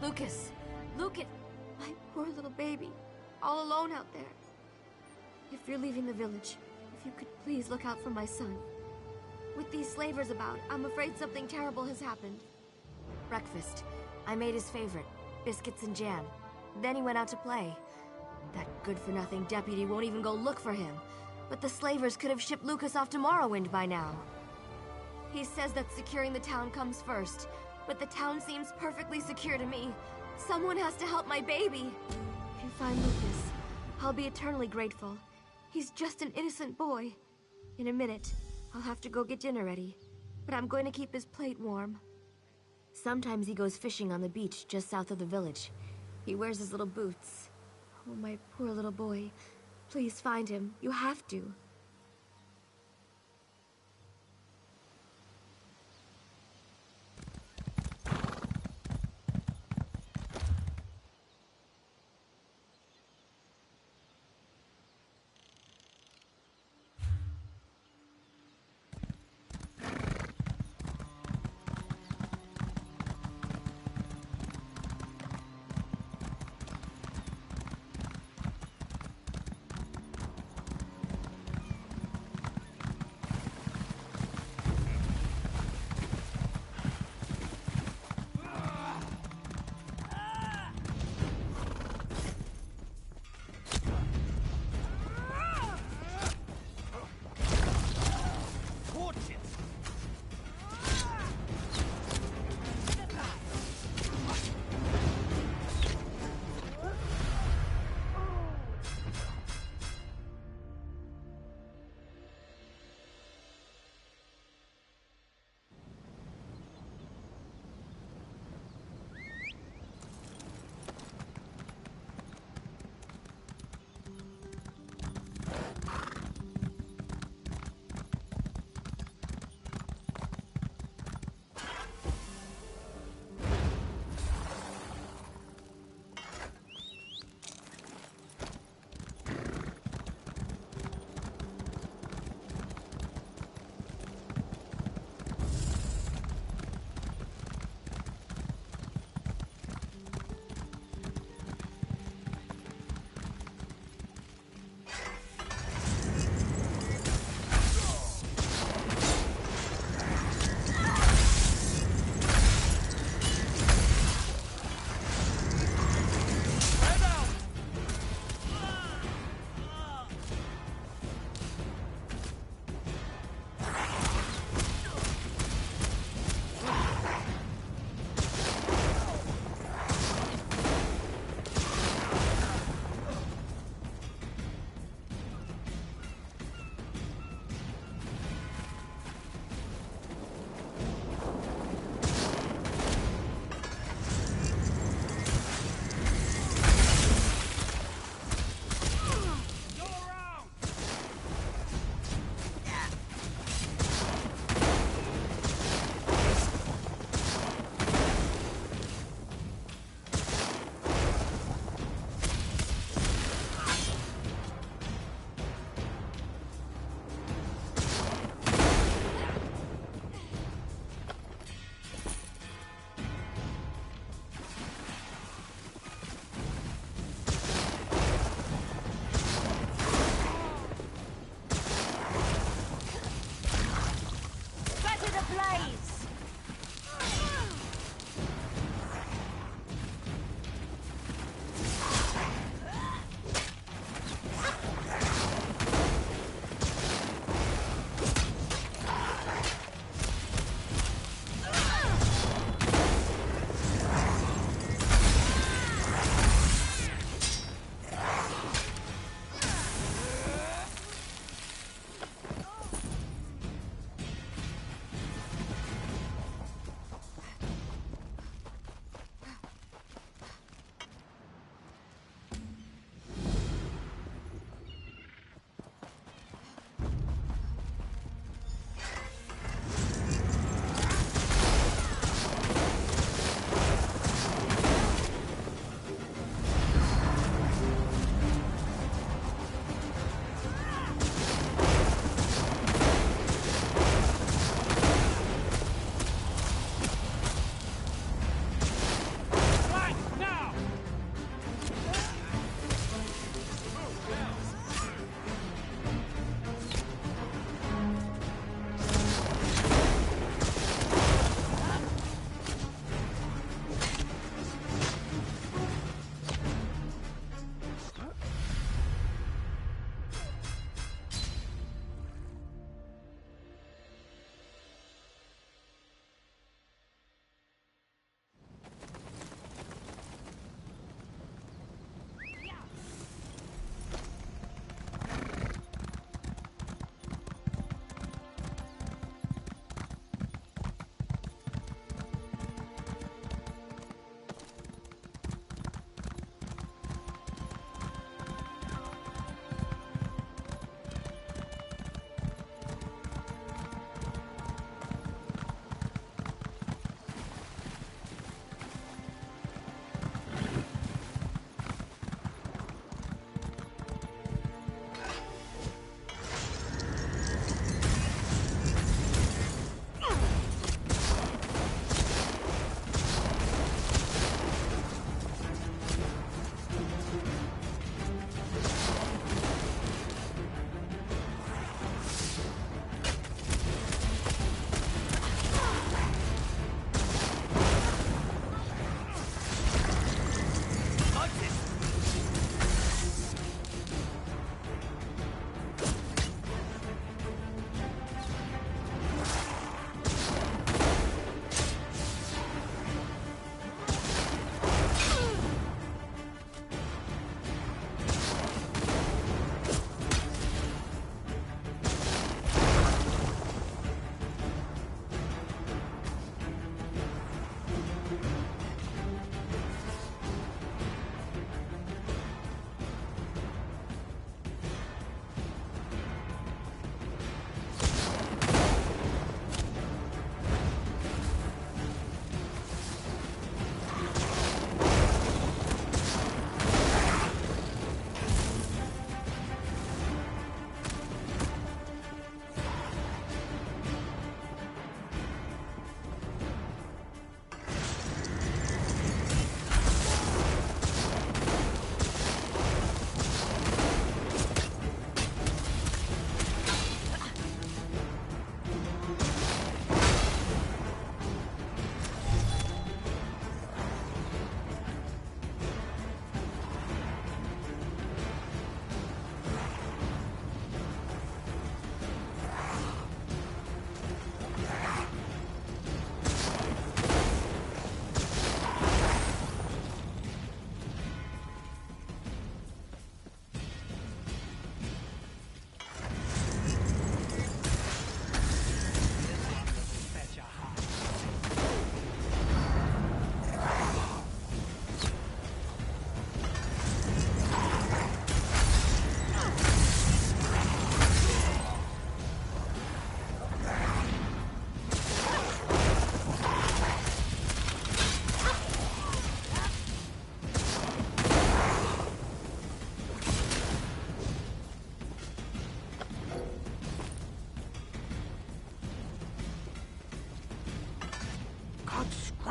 Lucas! Lucas! My poor little baby. All alone out there. If you're leaving the village, if you could please look out for my son. With these slavers about, I'm afraid something terrible has happened. Breakfast. I made his favorite, biscuits and jam. Then he went out to play. That good-for-nothing deputy won't even go look for him. But the slavers could have shipped Lucas off to Morrowind by now. He says that securing the town comes first, but the town seems perfectly secure to me. Someone has to help my baby. If you find Lucas, I'll be eternally grateful. He's just an innocent boy. In a minute, I'll have to go get dinner ready, but I'm going to keep his plate warm. Sometimes he goes fishing on the beach just south of the village. He wears his little boots. Oh, my poor little boy. Please find him. You have to.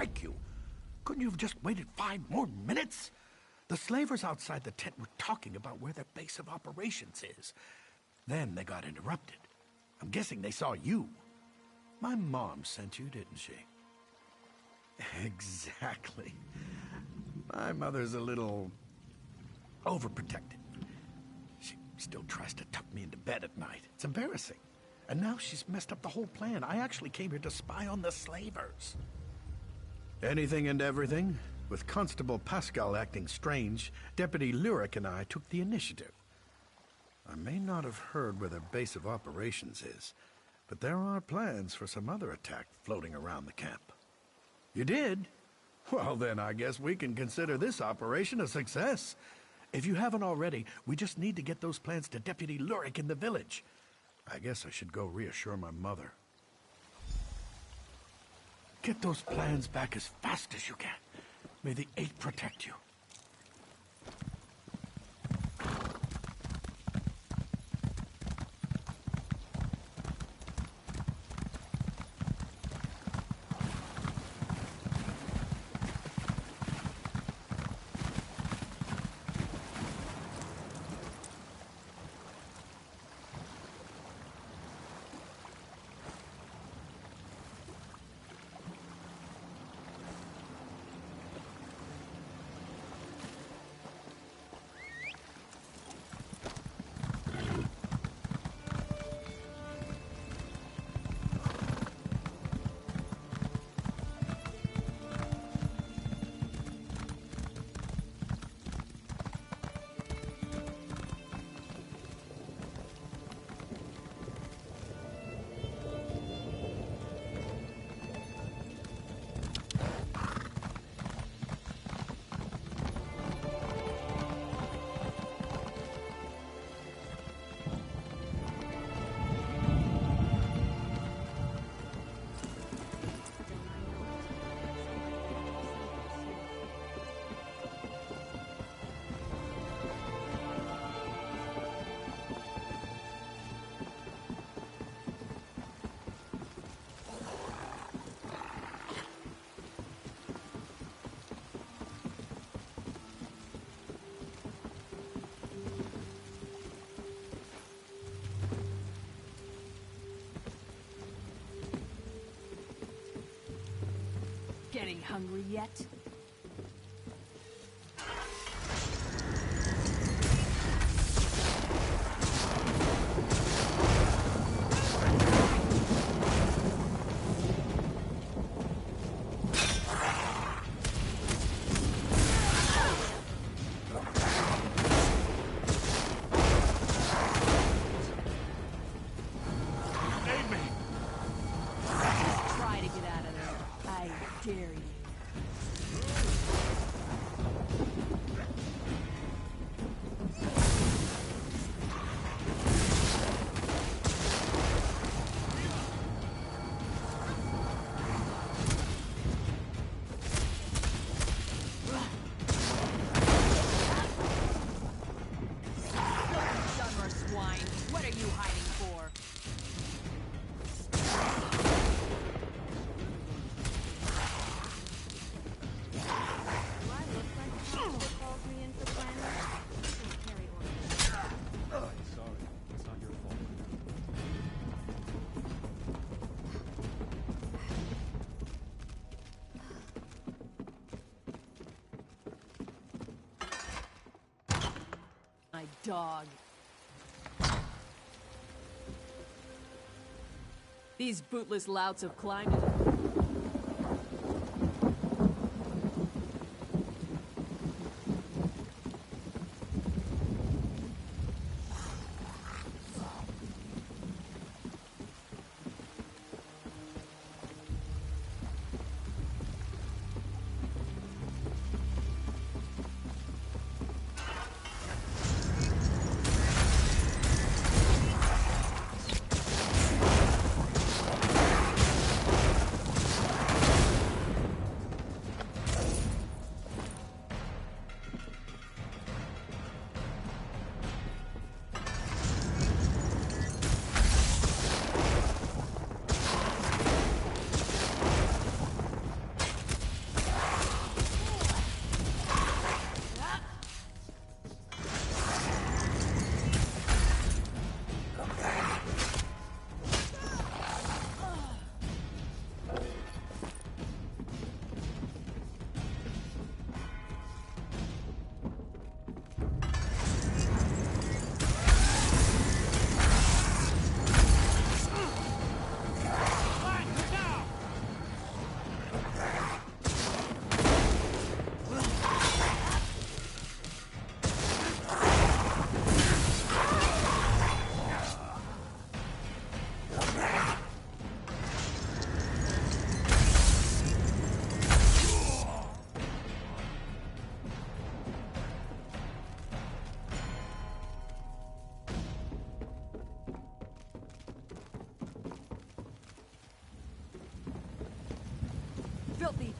strike you. Couldn't you have just waited 5 more minutes? The slavers outside the tent were talking about where their base of operations is. Then they got interrupted. I'm guessing they saw you. My mom sent you, didn't she? Exactly. My mother's a little overprotective. She still tries to tuck me into bed at night. It's embarrassing. And now she's messed up the whole plan. I actually came here to spy on the slavers. Anything and everything. With Constable Pascal acting strange, Deputy Lyric and I took the initiative. I may not have heard where their base of operations is, but there are plans for some other attack floating around the camp. You did? Well, then I guess we can consider this operation a success. If you haven't already, we just need to get those plans to Deputy Lyric in the village. I guess I should go reassure my mother. Get those plans back as fast as you can. May the Eight protect you. Getting hungry yet? Try to get out of there. I dare you. Summer swine, what are you hiding for? Do I look like the hospital calls me in for planning? Just carry on. Sorry, it's not your fault. My dog. These bootless louts have climbed it.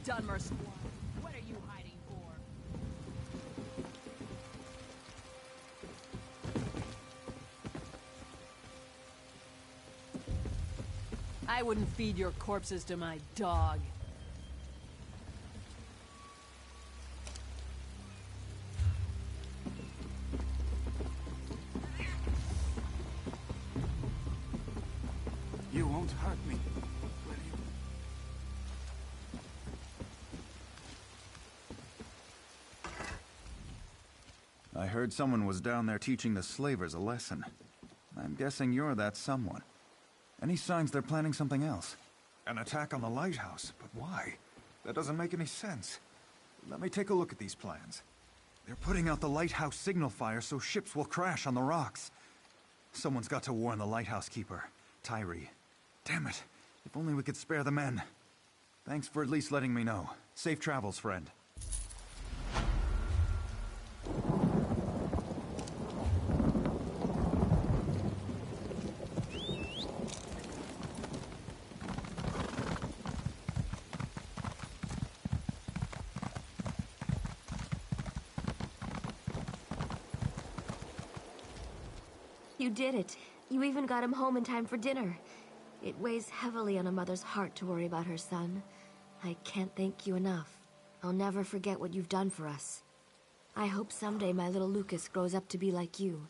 Dunmer squad. What are you hiding for? I wouldn't feed your corpses to my dog. You won't hurt me, will you? I heard someone was down there teaching the slavers a lesson. I'm guessing you're that someone. Any signs they're planning something else? An attack on the lighthouse, but why? That doesn't make any sense. Let me take a look at these plans. They're putting out the lighthouse signal fire so ships will crash on the rocks. Someone's got to warn the lighthouse keeper, Tyree. Damn it. If only we could spare the men. Thanks for at least letting me know. Safe travels, friend. You did it. You even got him home in time for dinner. It weighs heavily on a mother's heart to worry about her son. I can't thank you enough. I'll never forget what you've done for us. I hope someday my little Lucas grows up to be like you.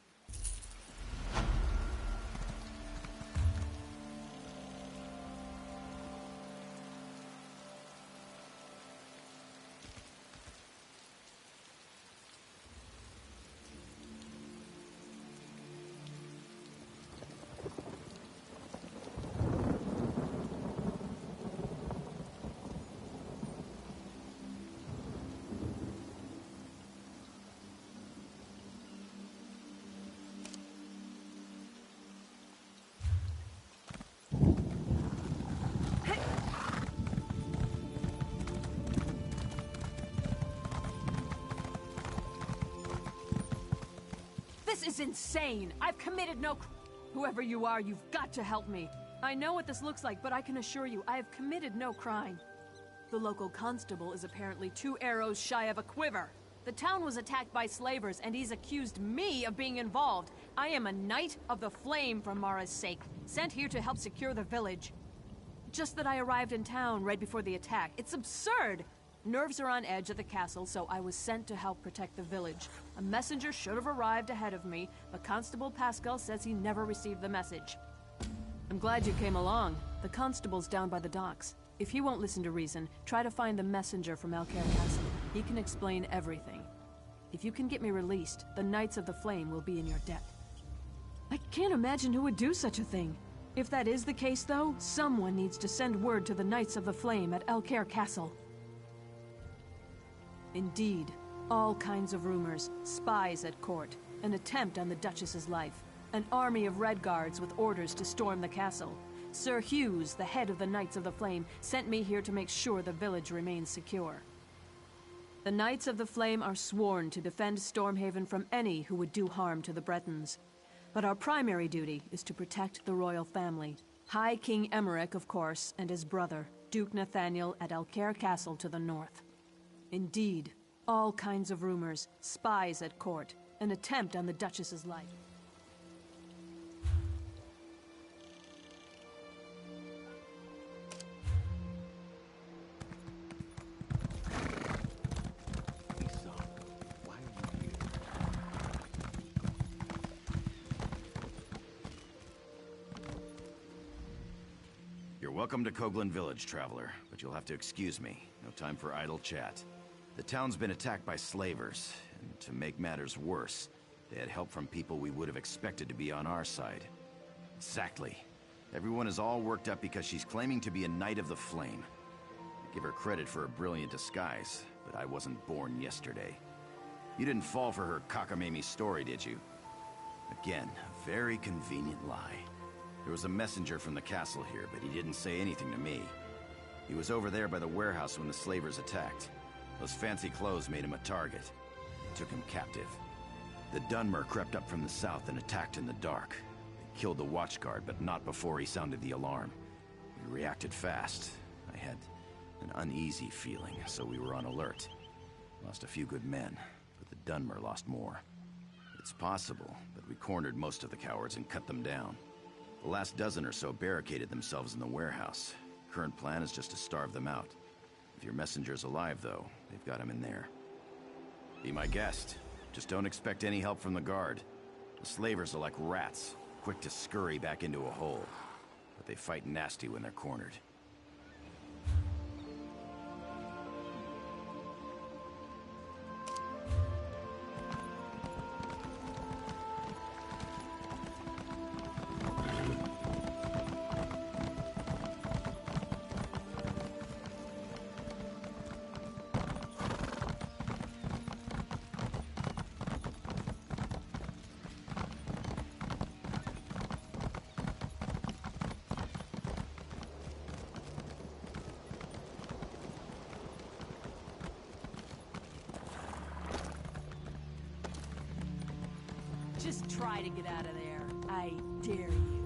This is insane! I've committed no Whoever you are, you've got to help me. I know what this looks like, but I can assure you, I have committed no crime. The local constable is apparently 2 arrows shy of a quiver. The town was attacked by slavers, and he's accused me of being involved. I am a Knight of the Flame for Mara's sake, sent here to help secure the village. Just that I arrived in town right before the attack. It's absurd! Nerves are on edge at the castle, so I was sent to help protect the village. A messenger should have arrived ahead of me, but Constable Pascal says he never received the message. I'm glad you came along. The constable's down by the docks. If he won't listen to reason, try to find the messenger from Alcaire Castle. He can explain everything. If you can get me released, the Knights of the Flame will be in your debt. I can't imagine who would do such a thing. If that is the case, though, someone needs to send word to the Knights of the Flame at Alcaire Castle. Indeed, all kinds of rumors, spies at court, an attempt on the Duchess's life, an army of Red Guards with orders to storm the castle. Sir Hughes, the head of the Knights of the Flame, sent me here to make sure the village remains secure. The Knights of the Flame are sworn to defend Stormhaven from any who would do harm to the Bretons. But our primary duty is to protect the royal family. High King Emeric, of course, and his brother, Duke Nathaniel at Alcaire Castle to the north. Indeed, all kinds of rumors, spies at court, an attempt on the Duchess's life. You're welcome to Coghlan Village, traveler, but you'll have to excuse me. No time for idle chat. The town's been attacked by slavers, and to make matters worse, they had help from people we would have expected to be on our side. Exactly. Everyone is all worked up because she's claiming to be a Knight of the Flame. I give her credit for a brilliant disguise, but I wasn't born yesterday. You didn't fall for her cockamamie story, did you? Again, a very convenient lie. There was a messenger from the castle here, but he didn't say anything to me. He was over there by the warehouse when the slavers attacked. Those fancy clothes made him a target. They took him captive. The Dunmer crept up from the south and attacked in the dark. They killed the watchguard, but not before he sounded the alarm. We reacted fast. I An uneasy feeling, so we were on alert. Lost a few good men, but the Dunmer lost more. It's possible, but we cornered most of the cowards and cut them down. The last dozen or so barricaded themselves in the warehouse. Current plan is just to starve them out. If your messenger's alive, though, they've got him in there. Be my guest. Just don't expect any help from the guard. The slavers are like rats, quick to scurry back into a hole. But they fight nasty when they're cornered. Just try to get out of there. I dare you.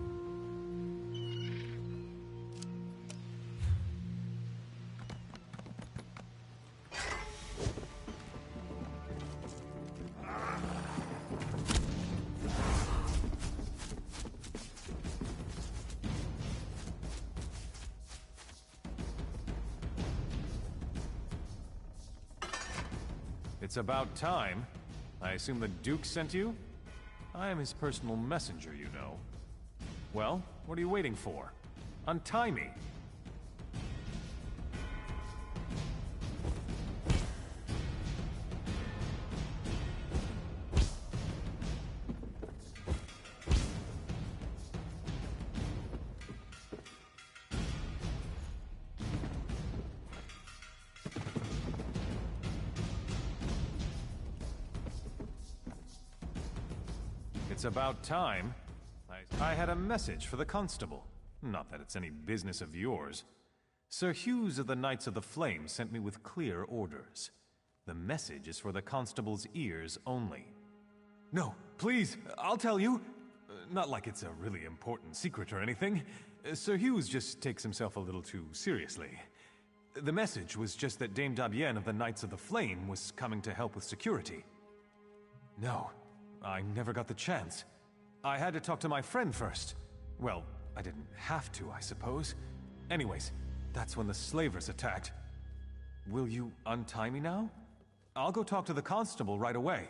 It's about time. I assume the Duke sent you? I am his personal messenger, you know. Well, what are you waiting for? Untie me! It's about time. I had a message for the constable. Not that it's any business of yours. Sir Hughes of the Knights of the Flame sent me with clear orders. The message is for the constable's ears only. No, please, I'll tell you. Not like it's a really important secret or anything. Sir Hughes just takes himself a little too seriously. The message was just that Dame Dabienne of the Knights of the Flame was coming to help with security. No, I never got the chance. I had to talk to my friend first. Well, I didn't have to, I suppose. Anyways, that's when the slavers attacked. Will you untie me now? I'll go talk to the constable right away.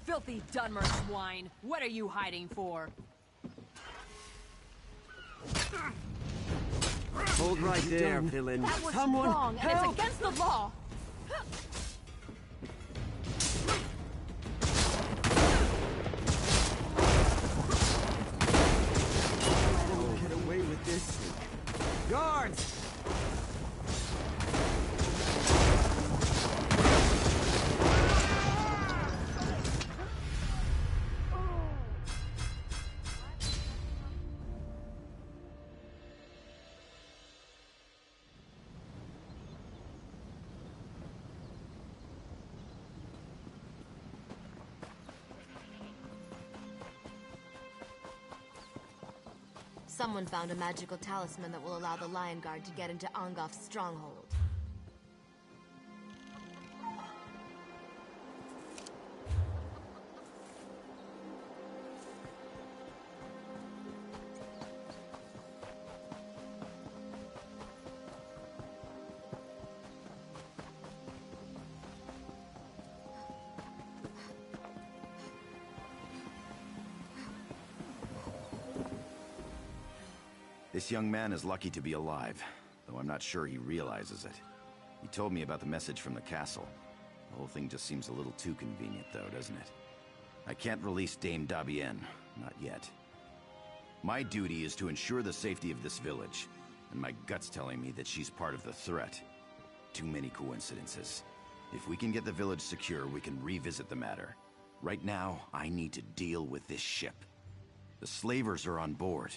Filthy Dunmer swine! What are you hiding for? Hold right there, villain. That was Someone wrong, and help! it's against the law! I don't get away with this. Guards! Someone found a magical talisman that will allow the Lion Guard to get into Angof's stronghold. This young man is lucky to be alive, though I'm not sure he realizes it. He told me about the message from the castle. The whole thing just seems a little too convenient, though, doesn't it? I can't release Dame Dabienne. Not yet. My duty is to ensure the safety of this village, and my gut's telling me that she's part of the threat. Too many coincidences. If we can get the village secure, we can revisit the matter. Right now, I need to deal with this ship. The slavers are on board.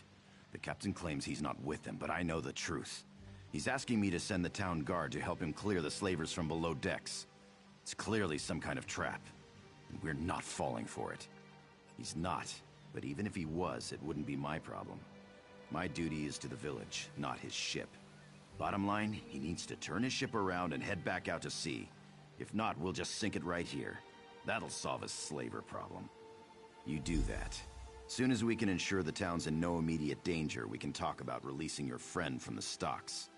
The captain claims he's not with them, but I know the truth. He's asking me to send the town guard to help him clear the slavers from below decks. It's clearly some kind of trap, and we're not falling for it. He's not, but even if he was, it wouldn't be my problem. My duty is to the village, not his ship. Bottom line, he needs to turn his ship around and head back out to sea. If not, we'll just sink it right here. That'll solve his slaver problem. You do that. Soon as we can ensure the town's in no immediate danger, we can talk about releasing your friend from the stocks.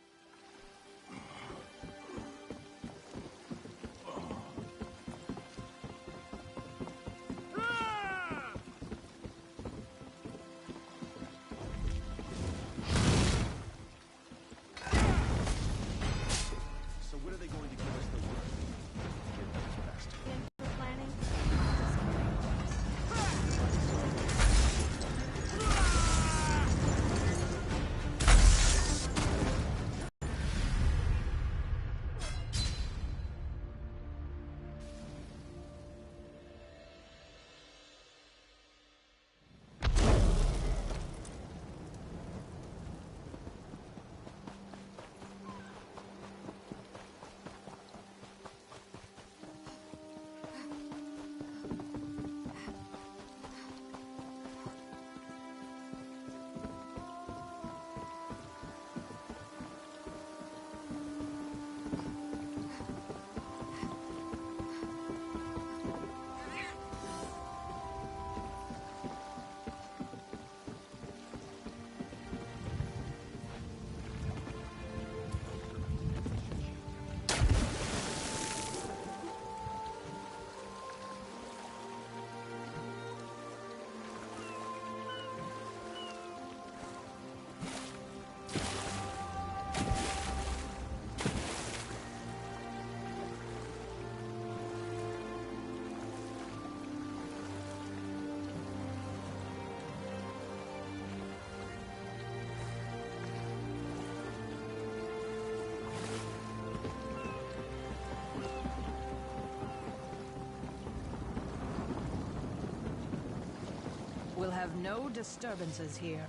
We'll have no disturbances here.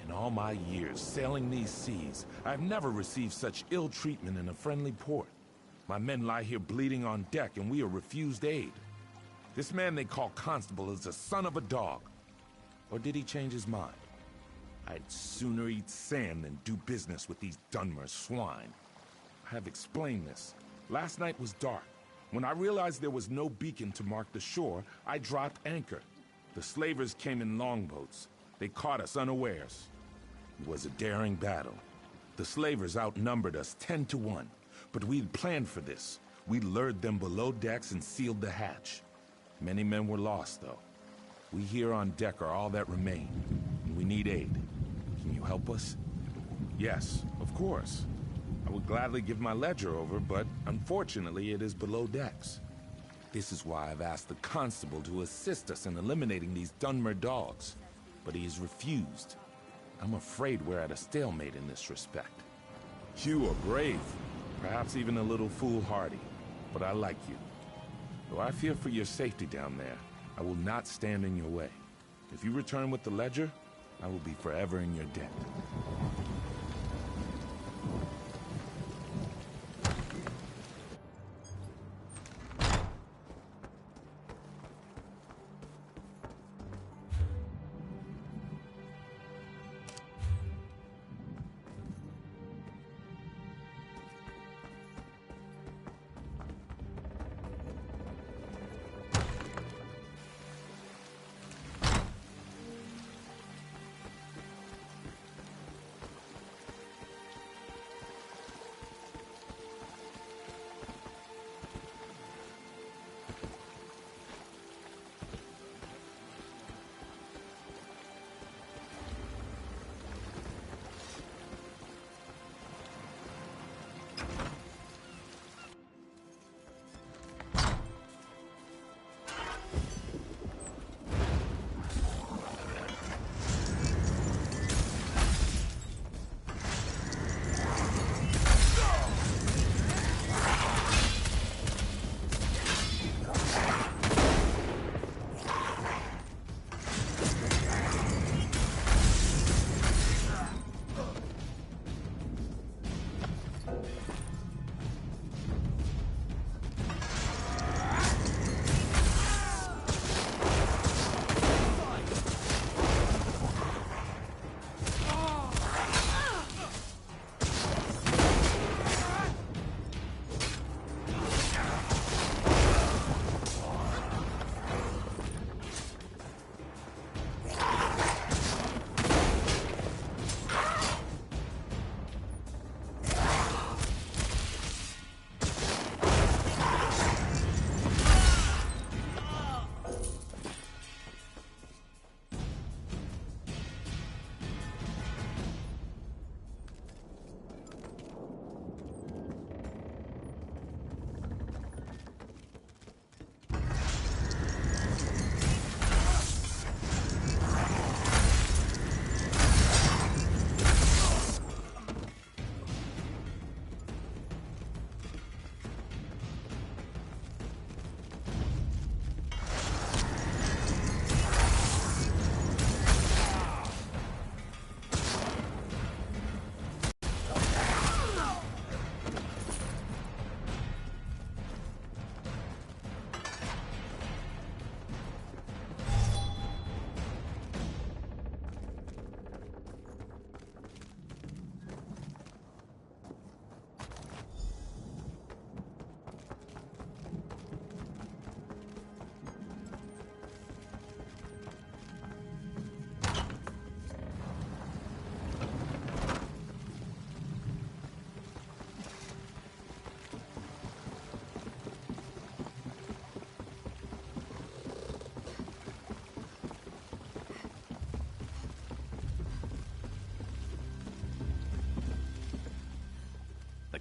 In all my years sailing these seas, I've never received such ill treatment in a friendly port. My men lie here bleeding on deck and we are refused aid. This man they call Constable is the son of a dog. Or did he change his mind? I'd sooner eat sand than do business with these Dunmer swine. I have explained this. Last night was dark. When I realized there was no beacon to mark the shore, I dropped anchor. The slavers came in longboats. They caught us unawares. It was a daring battle. The slavers outnumbered us 10 to 1, but we'd planned for this. We lured them below decks and sealed the hatch. Many men were lost, though. We here on deck are all that remain, and we need aid. Can you help us? Yes, of course. I would gladly give my ledger over, but unfortunately it is below decks. This is why I've asked the constable to assist us in eliminating these Dunmer dogs, but he has refused. I'm afraid we're at a stalemate in this respect. You are brave, perhaps even a little foolhardy, but I like you. Though I fear for your safety down there, I will not stand in your way. If you return with the ledger, I will be forever in your debt.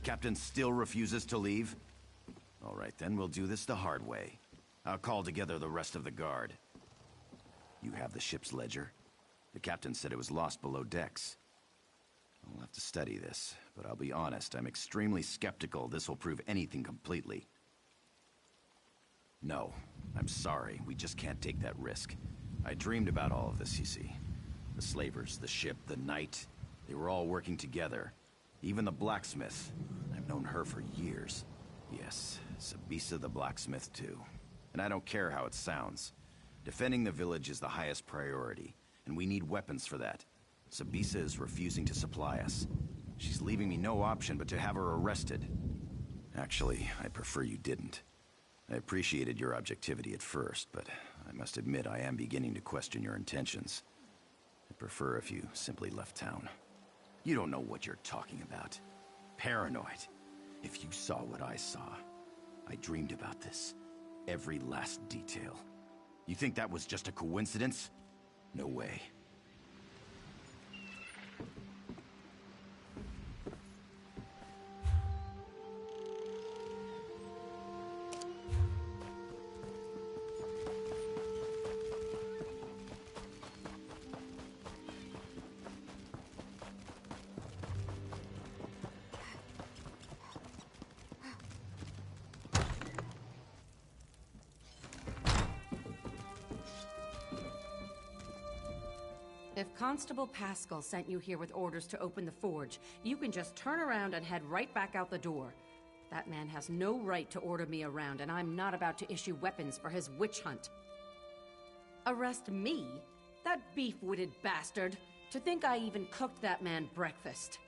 Captain still refuses to leave? All right, then we'll do this the hard way. I'll call together the rest of the guard. You have the ship's ledger? The captain said it was lost below decks. I'll have to study this, but I'll be honest, I'm extremely skeptical this will prove anything completely. No, I'm sorry, we just can't take that risk. I dreamed about all of this, you see. The slavers, the ship, the knight, they were all working together. Even the blacksmith. I've known her for years. Yes, Sabisa the blacksmith too. And I don't care how it sounds. Defending the village is the highest priority, and we need weapons for that. Sabisa is refusing to supply us. She's leaving me no option but to have her arrested. Actually, I prefer you didn't. I appreciated your objectivity at first, but I must admit I am beginning to question your intentions. I'd prefer if you simply left town. You don't know what you're talking about. Paranoid. If you saw what I saw, I dreamed about this. Every last detail. You think that was just a coincidence? No way. If Constable Pascal sent you here with orders to open the forge, you can just turn around and head right back out the door. That man has no right to order me around, and I'm not about to issue weapons for his witch hunt. Arrest me? That beef-witted bastard! To think I even cooked that man breakfast.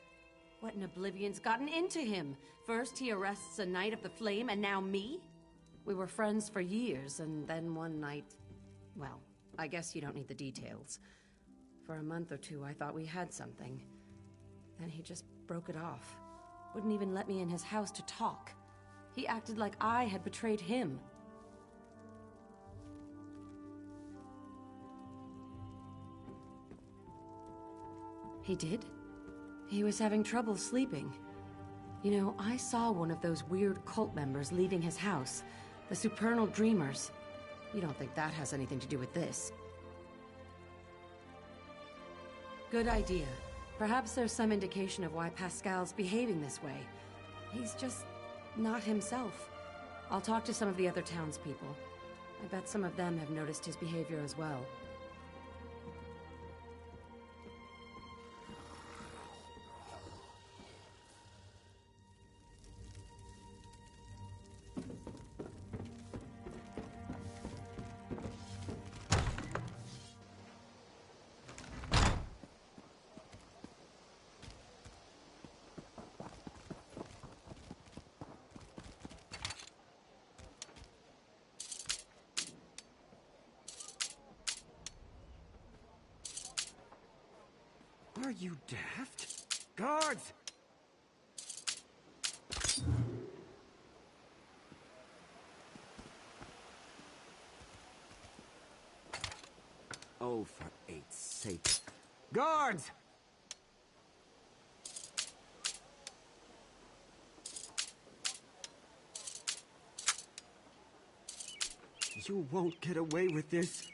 What in oblivion's gotten into him? First he arrests a Knight of the Flame, and now me? We were friends for years, and then one night... Well, I guess you don't need the details. For a month or two, I thought we had something. Then he just broke it off. Wouldn't even let me in his house to talk. He acted like I had betrayed him. He did? He was having trouble sleeping. You know, I saw one of those weird cult members leaving his house. The Supernal Dreamers. You don't think that has anything to do with this? Good idea. Perhaps there's some indication of why Pascal's behaving this way. He's just not himself. I'll talk to some of the other townspeople. I bet some of them have noticed his behavior as well. Are you daft? Guards! Oh, for 8's sake. Guards! You won't get away with this.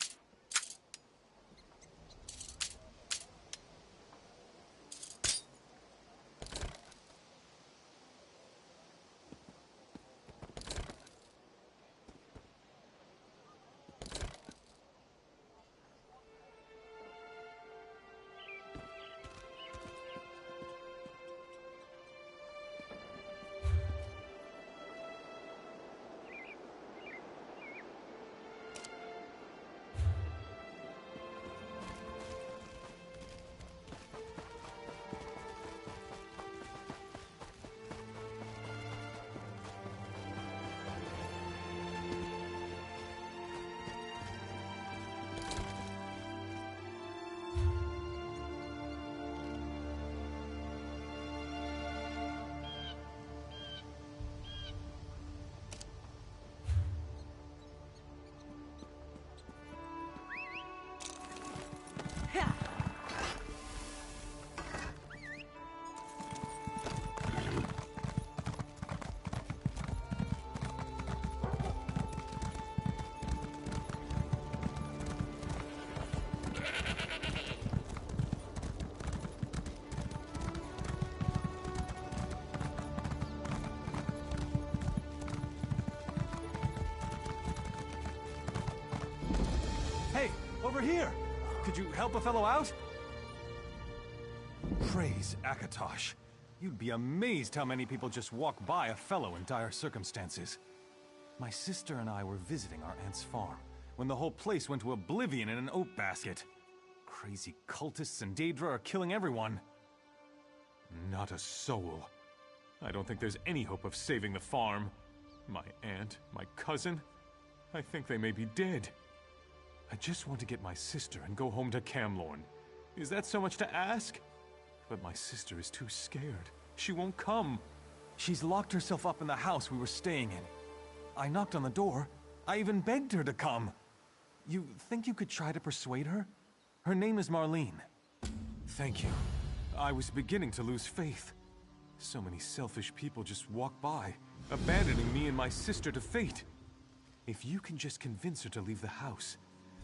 over here. Could you help a fellow out? Praise Akatosh. You'd be amazed how many people just walk by a fellow in dire circumstances. My sister and I were visiting our aunt's farm when the whole place went to oblivion in an oat basket. Crazy cultists and Daedra are killing everyone. Not a soul. I don't think there's any hope of saving the farm. My aunt, my cousin, I think they may be dead. I just want to get my sister and go home to Camlorn. Is that so much to ask? But my sister is too scared. She won't come. She's locked herself up in the house we were staying in. I knocked on the door. I even begged her to come. You think you could try to persuade her? Her name is Marlene. Thank you. I was beginning to lose faith. So many selfish people just walk by, abandoning me and my sister to fate. If you can just convince her to leave the house,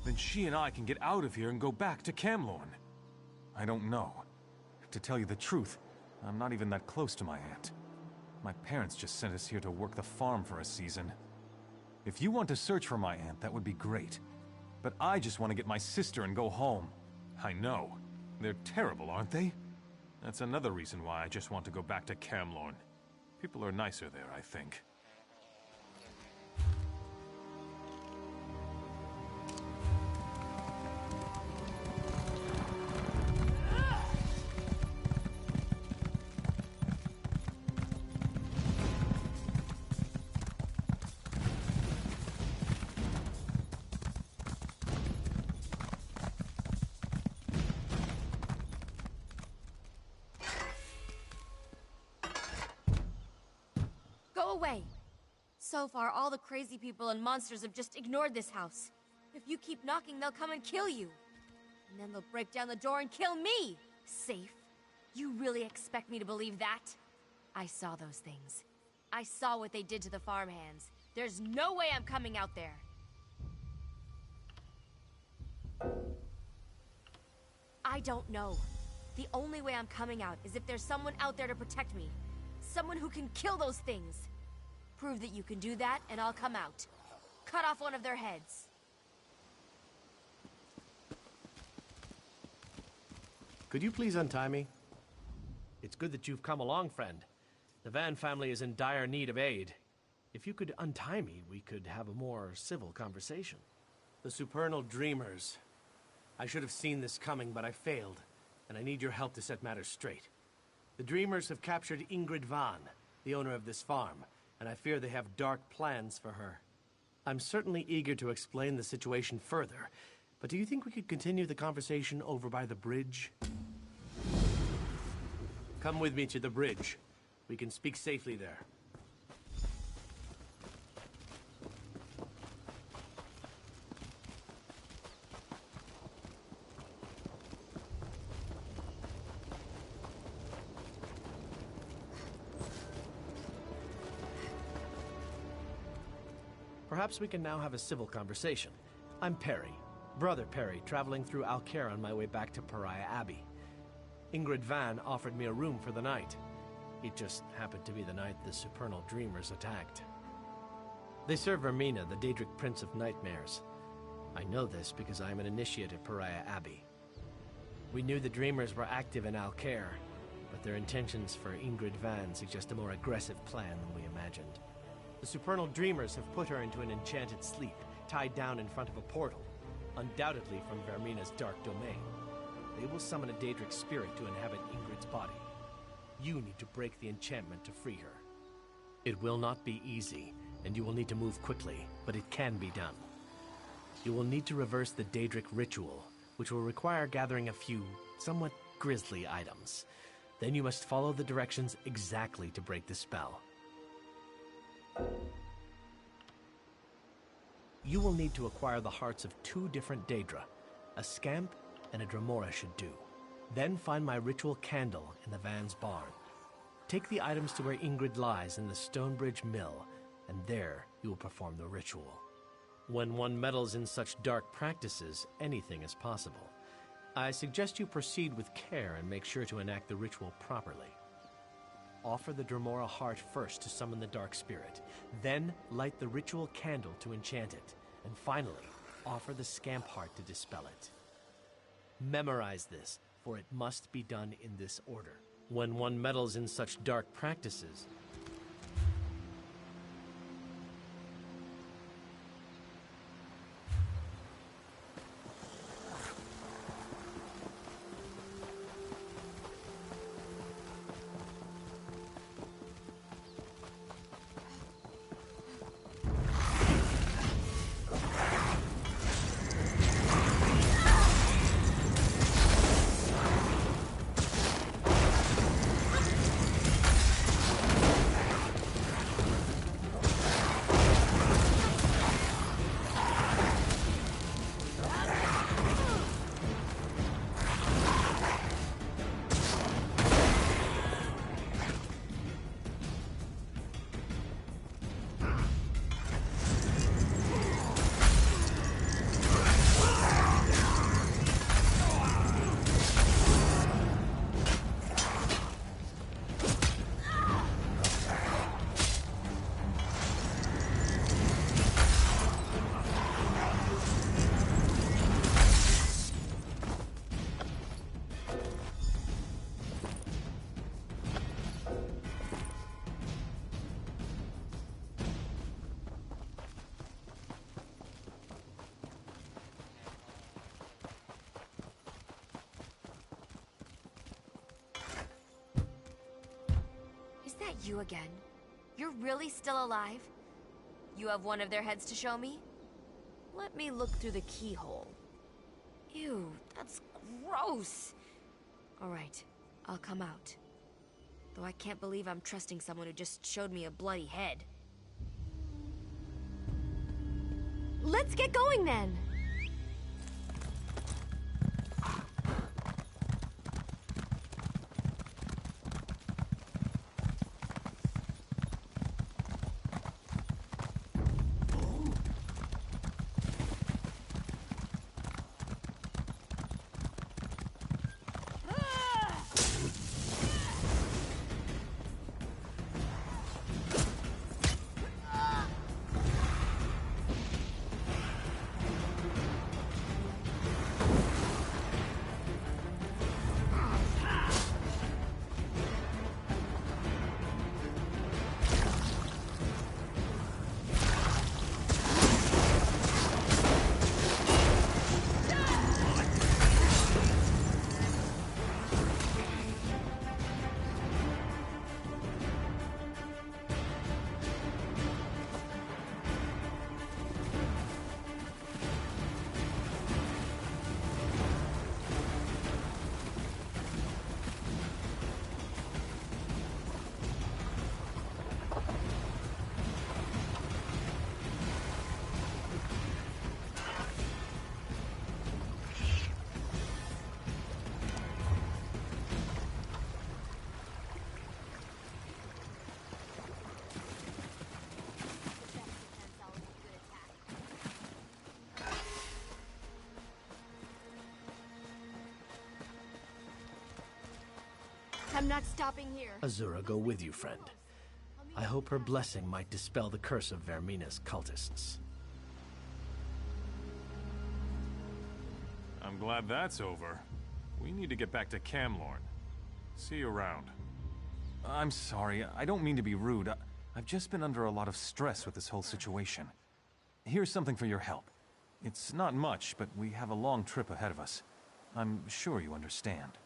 then she and I can get out of here and go back to Camlorn. I don't know. To tell you the truth, I'm not even that close to my aunt. My parents just sent us here to work the farm for a season. If you want to search for my aunt, that would be great. But I just want to get my sister and go home. I know. They're terrible, aren't they? That's another reason why I just want to go back to Camlorn. People are nicer there, I think. Go away! So far, all the crazy people and monsters have just ignored this house. If you keep knocking, they'll come and kill you. And then they'll break down the door and kill me! Safe? You really expect me to believe that? I saw those things. I saw what they did to the farmhands. There's no way I'm coming out there. I don't know. The only way I'm coming out is if there's someone out there to protect me. Someone who can kill those things. Prove that you can do that, and I'll come out. Cut off one of their heads. Could you please untie me? It's good that you've come along, friend. The Van family is in dire need of aid. If you could untie me, we could have a more civil conversation. The Supernal Dreamers. I should have seen this coming, but I failed, and I need your help to set matters straight. The Dreamers have captured Ingrid Van, the owner of this farm, and I fear they have dark plans for her. I'm certainly eager to explain the situation further, but do you think we could continue the conversation over by the bridge? Come with me to the bridge. We can speak safely there. Perhaps we can now have a civil conversation. I'm Perry, Brother Perry, traveling through Alcaire on my way back to Pariah Abbey. Ingrid Van offered me a room for the night. It just happened to be the night the Supernal Dreamers attacked. They serve Vermina, the Daedric Prince of Nightmares. I know this because I am an initiate at Pariah Abbey. We knew the Dreamers were active in Alcaire, but their intentions for Ingrid Van suggest a more aggressive plan than we imagined. The Supernal Dreamers have put her into an enchanted sleep, tied down in front of a portal, undoubtedly from Vermina's dark domain. They will summon a Daedric spirit to inhabit Ingrid's body. You need to break the enchantment to free her. It will not be easy, and you will need to move quickly, but it can be done. You will need to reverse the Daedric ritual, which will require gathering a few somewhat grisly items. Then you must follow the directions exactly to break the spell. You will need to acquire the hearts of 2 different Daedra. A Scamp and a Dremora should do. Then find my ritual candle in the Van's barn. Take the items to where Ingrid lies in the Stonebridge Mill, and there you will perform the ritual. When one meddles in such dark practices, anything is possible. I suggest you proceed with care and make sure to enact the ritual properly. Offer the Dremora heart first to summon the dark spirit. Then light the ritual candle to enchant it. And finally, offer the scamp heart to dispel it. Memorize this, for it must be done in this order. When one meddles in such dark practices, You again? You're really still alive? You have one of their heads to show me? Let me look through the keyhole. Ew, that's gross. Alright, I'll come out. Though I can't believe I'm trusting someone who just showed me a bloody head. Let's get going then! I'm not stopping here. Azura go with you, friend. I hope her blessing might dispel the curse of Vermina's cultists. I'm glad that's over. We need to get back to Camlorn. See you around. I'm sorry, I don't mean to be rude. I've just been under a lot of stress with this whole situation. Here's something for your help. It's not much, but we have a long trip ahead of us. I'm sure you understand.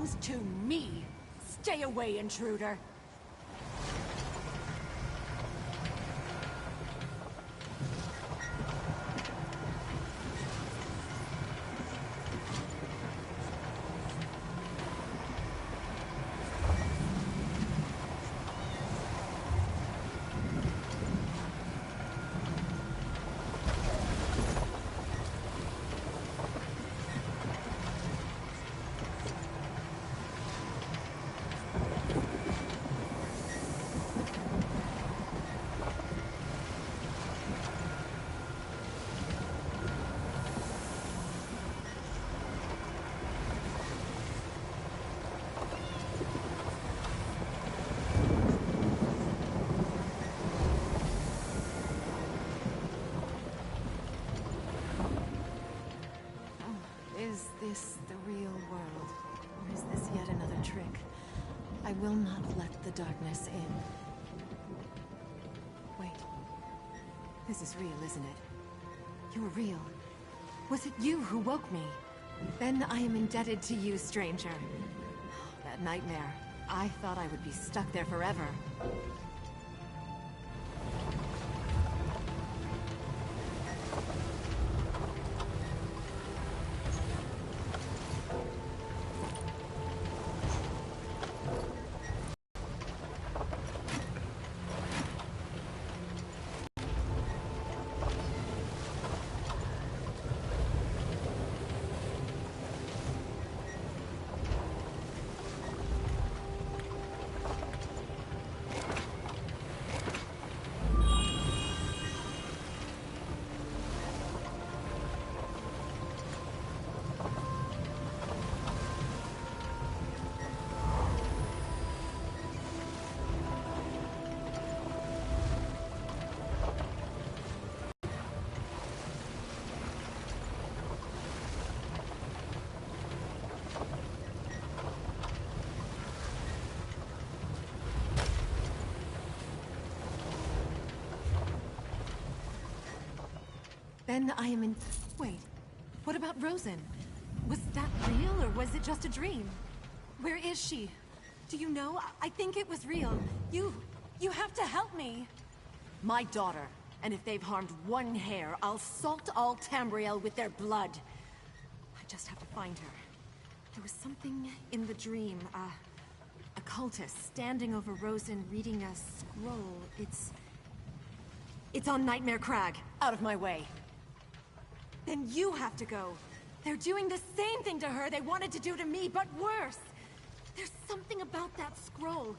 belongs to me. Stay away, intruder. Is this the real world? Or is this yet another trick? I will not let the darkness in. Wait. This is real, isn't it? You're real. Was it you who woke me? Then I am indebted to you, stranger. That nightmare. I thought I would be stuck there forever. Then I am in... Wait, what about Rosen? Was that real, or was it just a dream? Where is she? Do you know? I think it was real. You have to help me. My daughter. And if they've harmed one hair, I'll salt all Tamriel with their blood. I just have to find her. There was something in the dream, a cultist standing over Rosen reading a scroll. It's on Nightmare Crag. Out of my way. Then you have to go. They're doing the same thing to her they wanted to do to me, but worse. There's something about that scroll.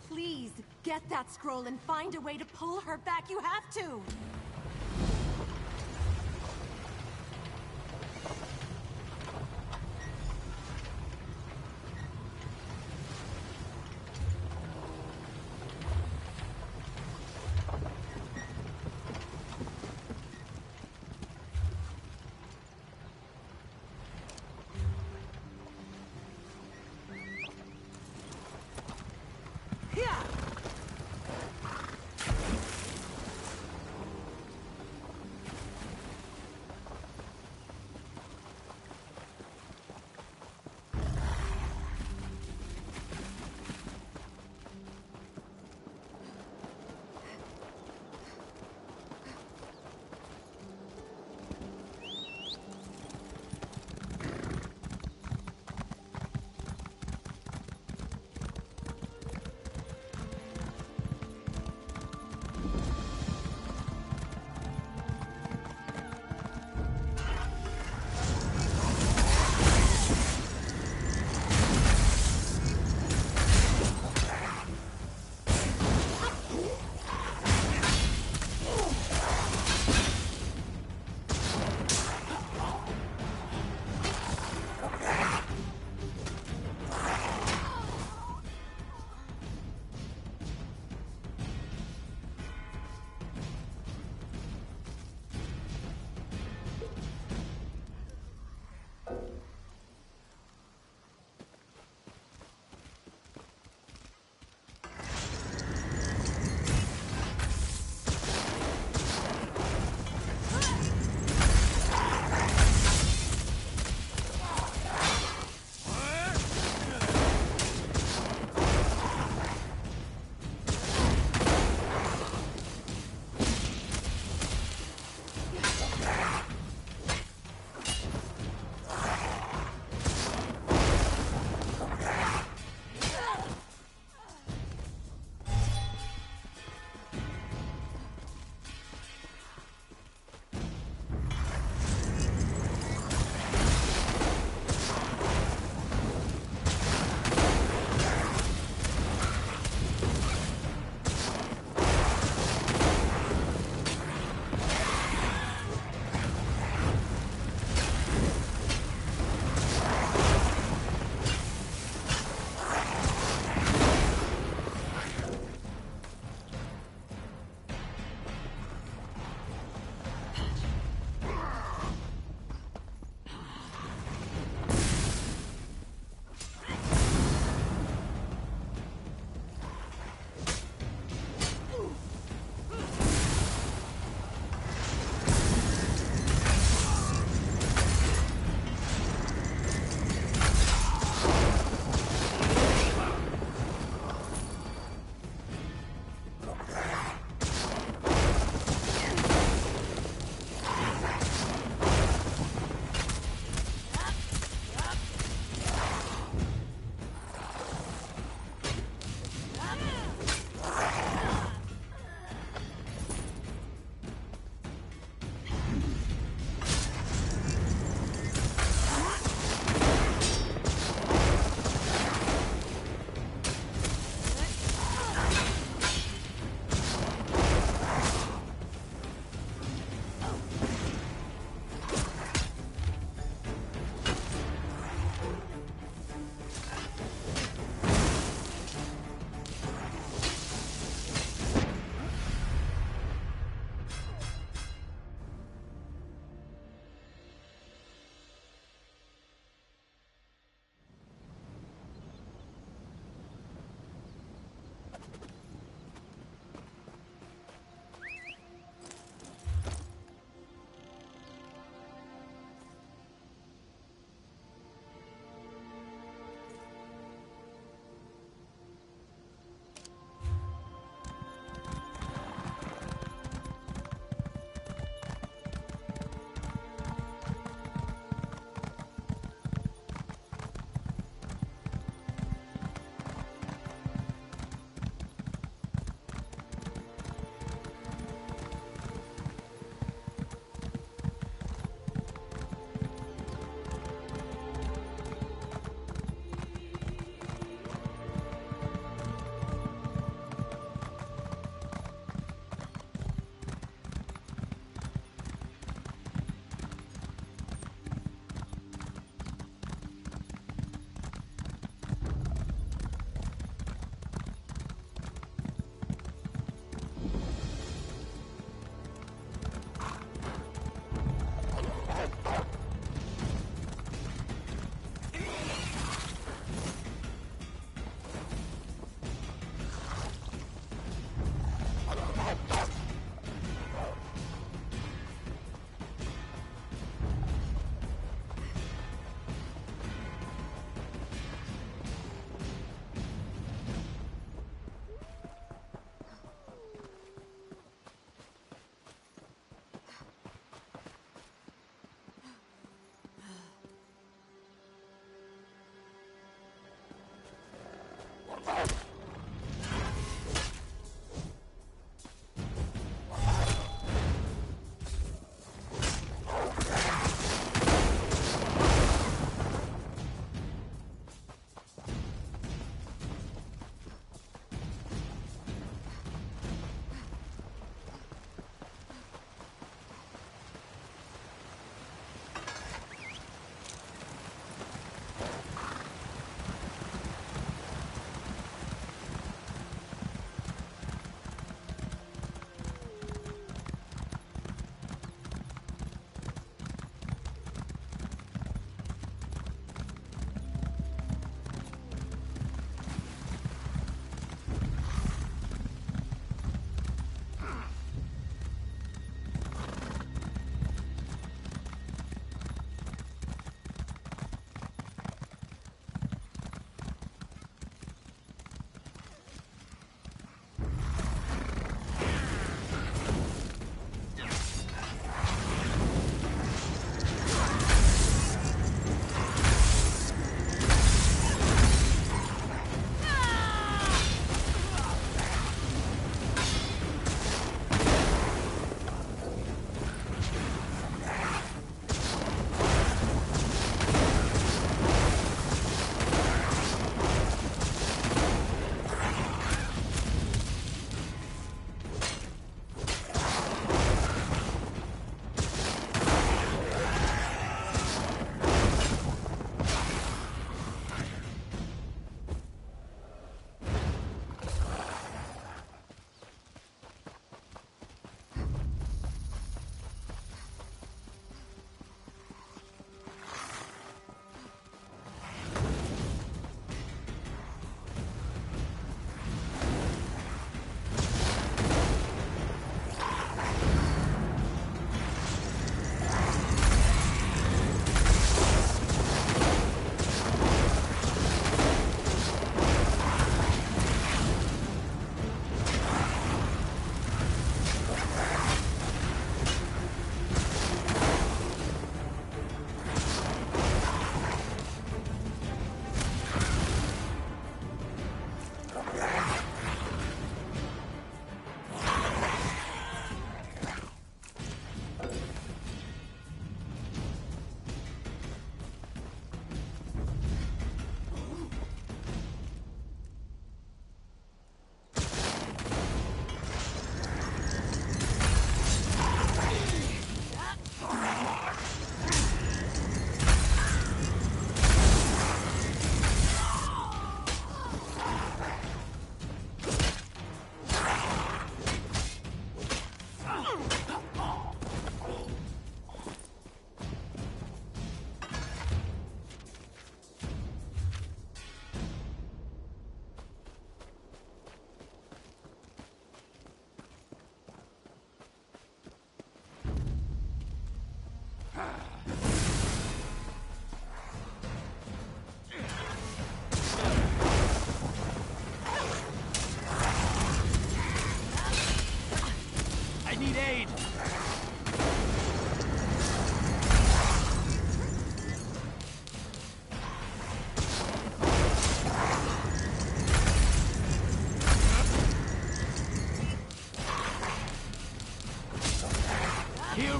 Please, get that scroll and find a way to pull her back. You have to!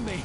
me!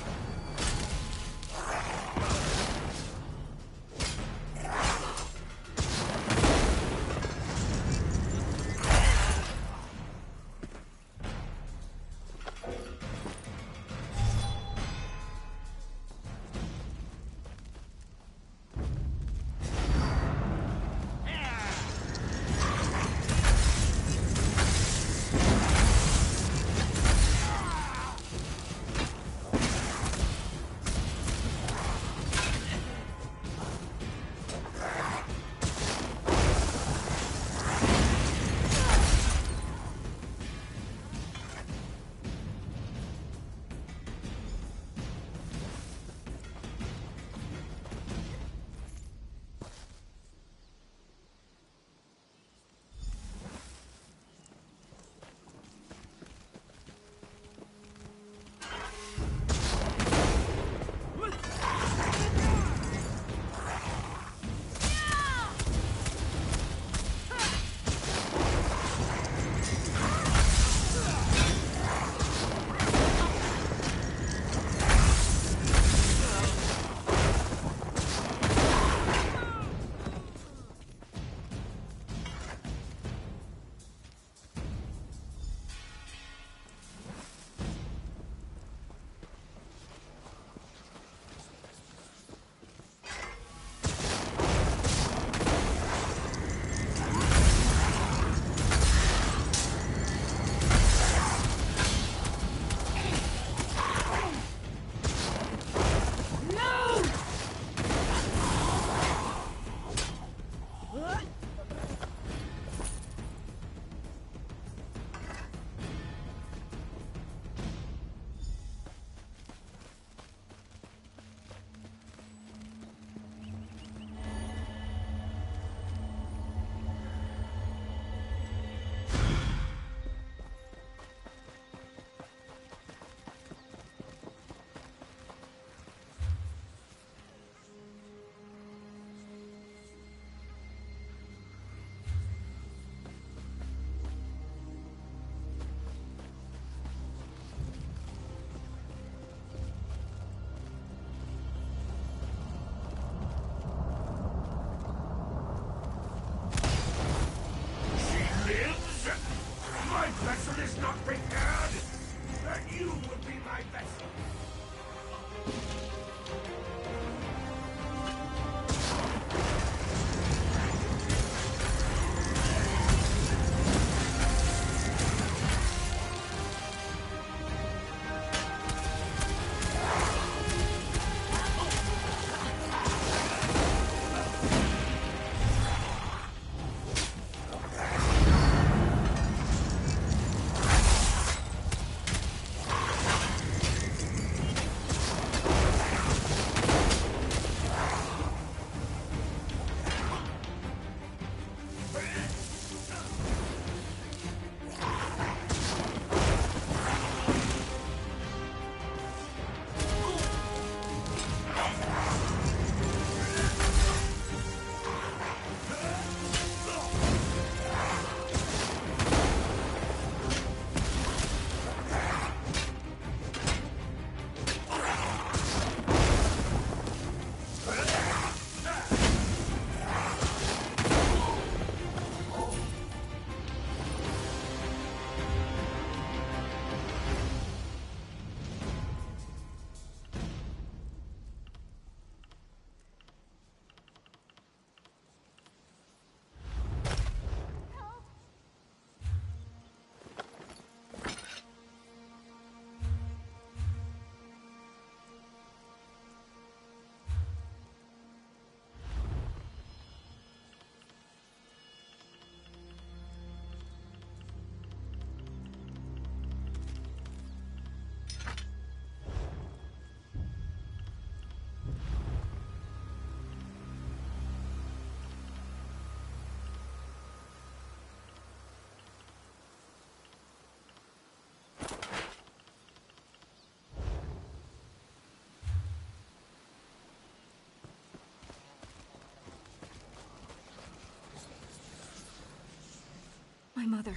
My mother.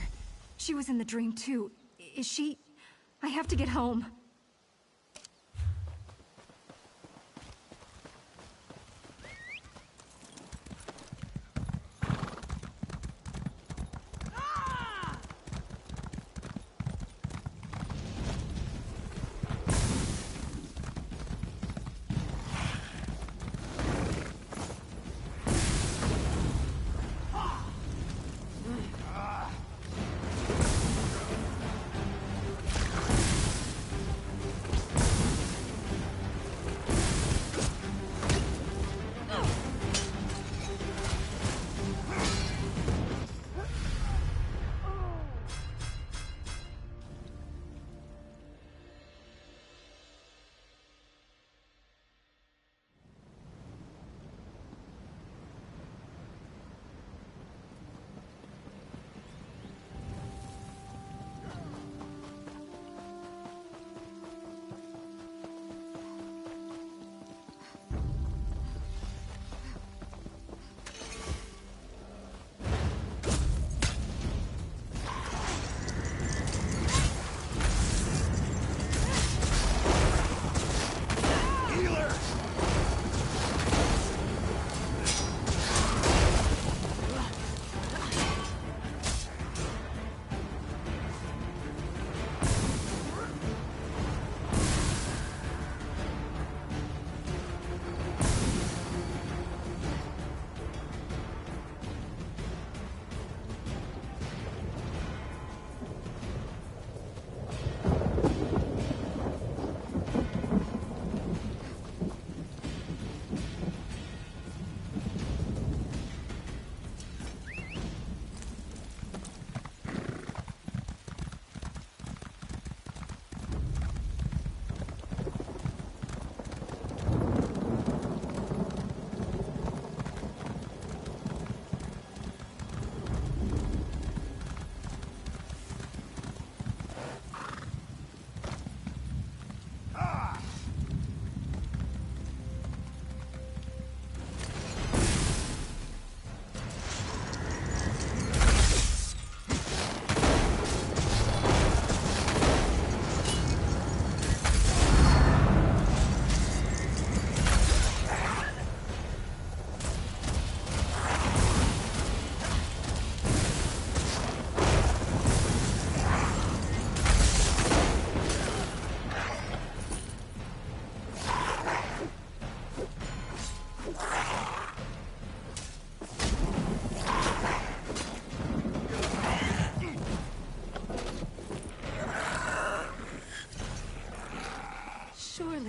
She was in the dream too. Is she... I have to get home.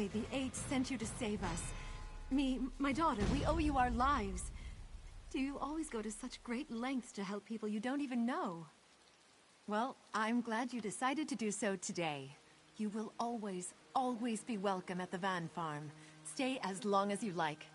say the Eight sent you to save us. Me, my daughter, we owe you our lives. Do you always go to such great lengths to help people you don't even know? Well, I'm glad you decided to do so today. You will always, always be welcome at the Van Farm. Stay as long as you like.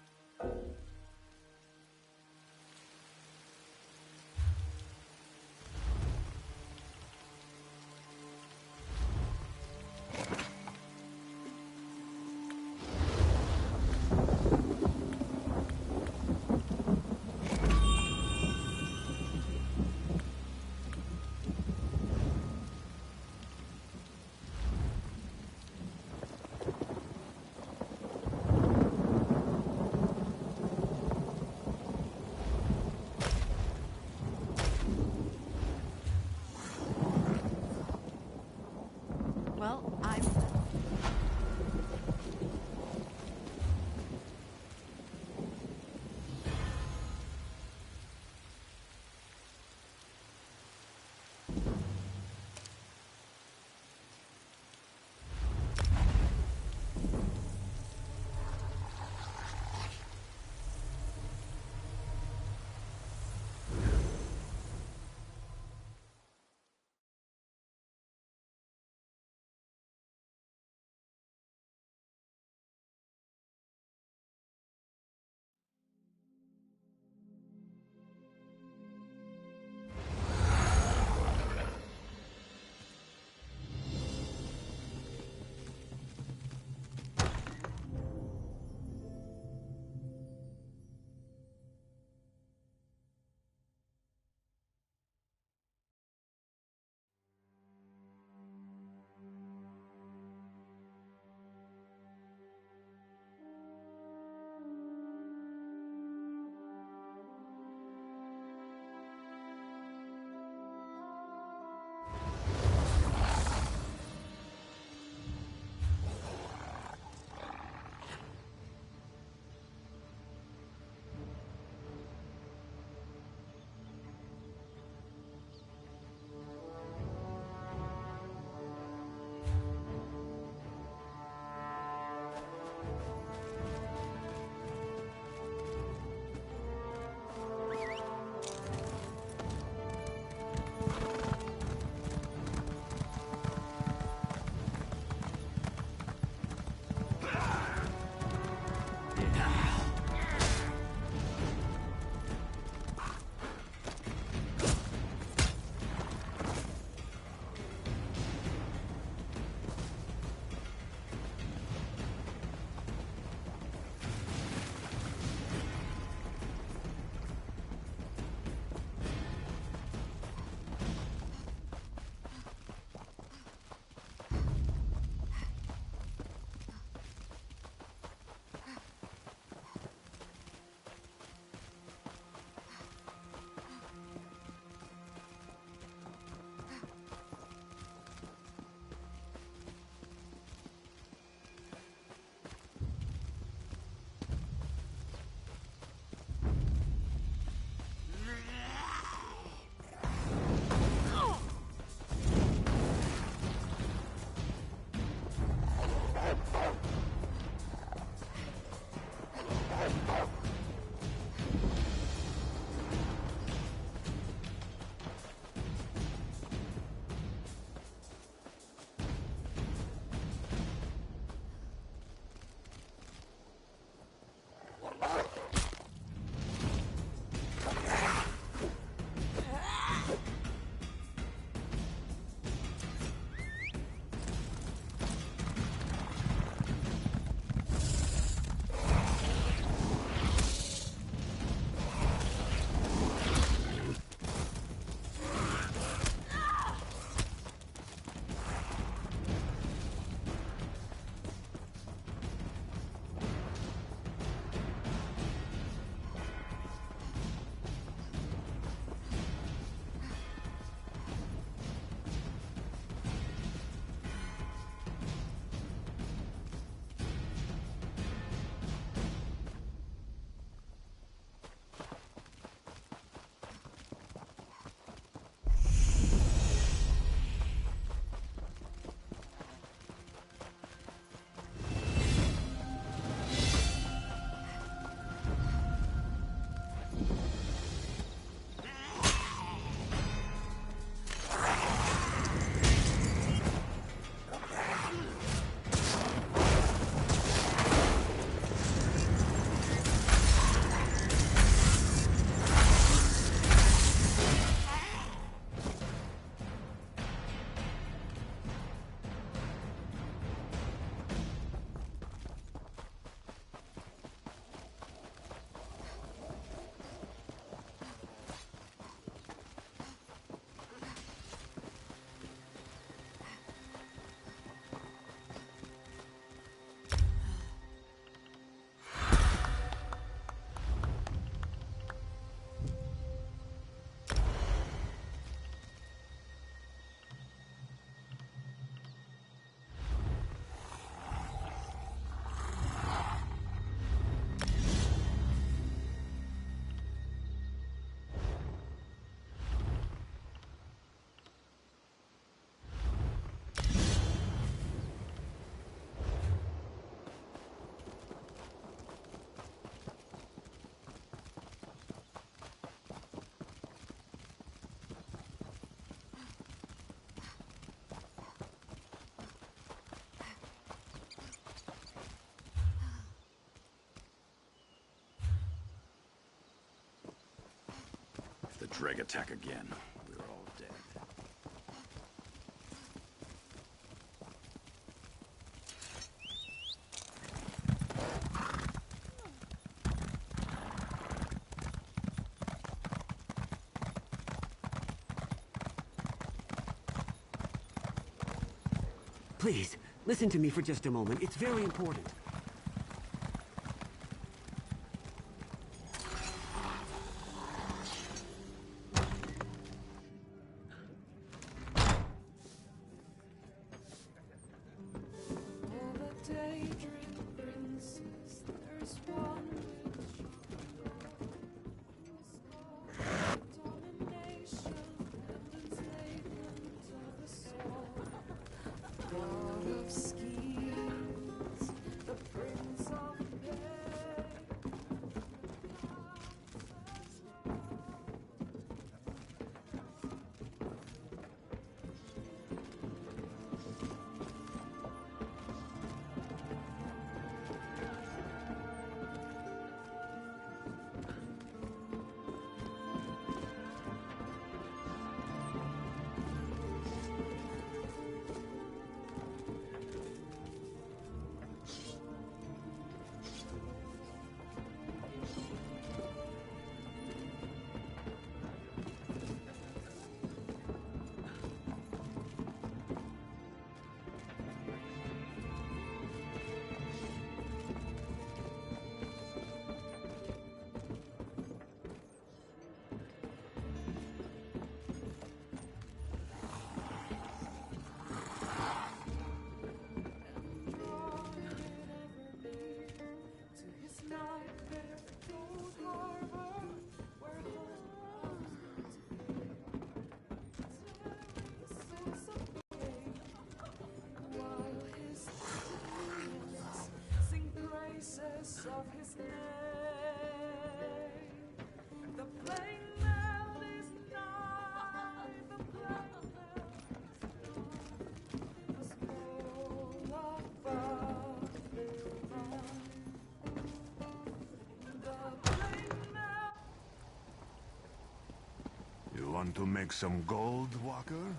Dreg attack again. We're all dead. Please, listen to me for just a moment. It's very important. Of his name, the plain man is nigh, the plain man is full of fun. The plain man. You want to make some gold, Walker?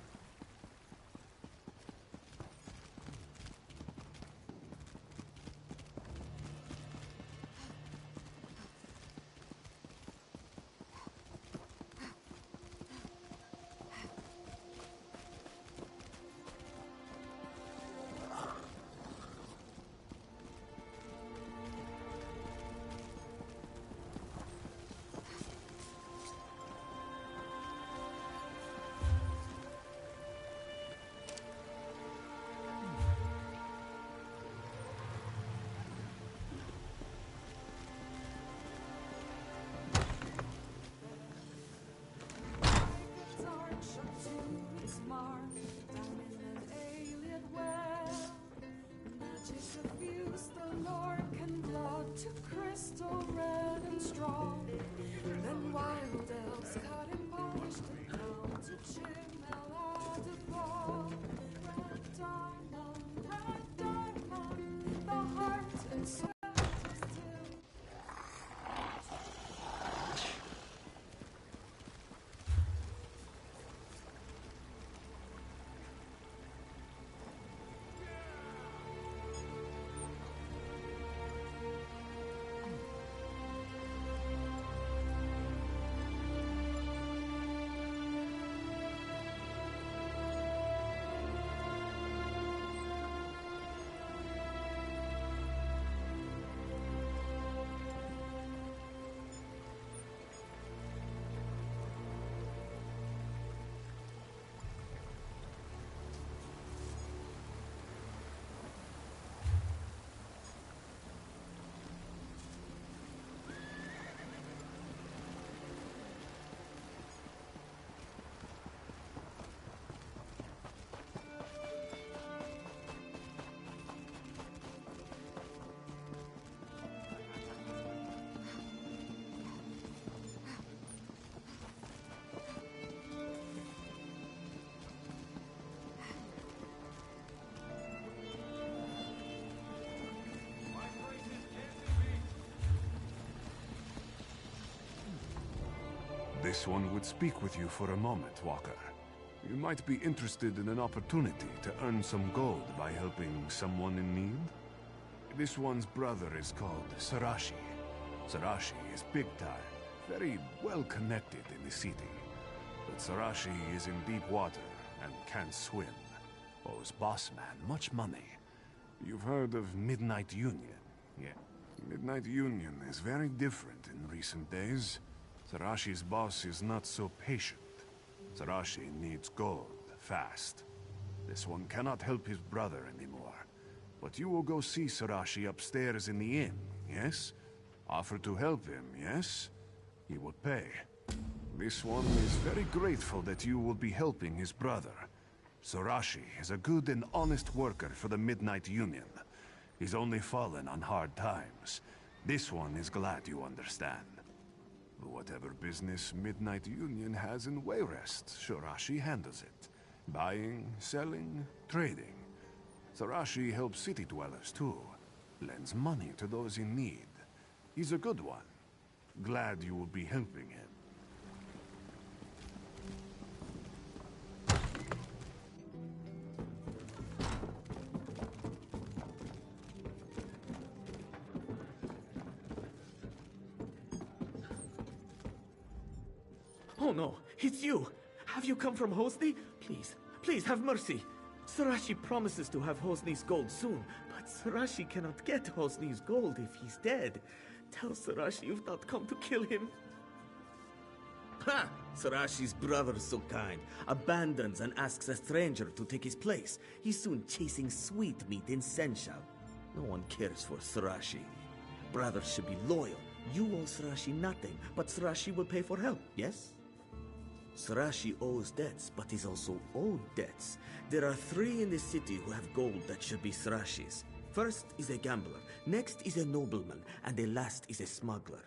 This one would speak with you for a moment, Walker. You might be interested in an opportunity to earn some gold by helping someone in need. This one's brother is called Sarashi. Sarashi is big time, very well connected in the city. But Sarashi is in deep water and can't swim. Owes boss man much money. You've heard of Midnight Union, yeah? Midnight Union is very different in recent days. Sarashi's boss is not so patient. Sarashi needs gold, fast. This one cannot help his brother anymore. But you will go see Sarashi upstairs in the inn, yes? Offer to help him, yes? He will pay. This one is very grateful that you will be helping his brother. Sarashi is a good and honest worker for the Midnight Union. He's only fallen on hard times. This one is glad you understand. Whatever business Midnight Union has in Wayrest, Sarashi handles it. Buying, selling, trading. Sarashi helps city dwellers too. Lends money to those in need. He's a good one. Glad you will be helping him. Oh no, it's you! Have you come from Hosni? Please, please have mercy. Sarashi promises to have Hosni's gold soon, but Sarashi cannot get Hosni's gold if he's dead. Tell Sarashi you've not come to kill him. Ha! Sarashi's brother's so kind. Abandons and asks a stranger to take his place. He's soon chasing sweetmeat in Senshal. No one cares for Sarashi. Brothers should be loyal. You owe Sarashi nothing, but Sarashi will pay for help, yes? Sarashi owes debts, but he's also owed debts. There are 3 in the city who have gold that should be Sarashi's. First is a gambler, next is a nobleman, and the last is a smuggler.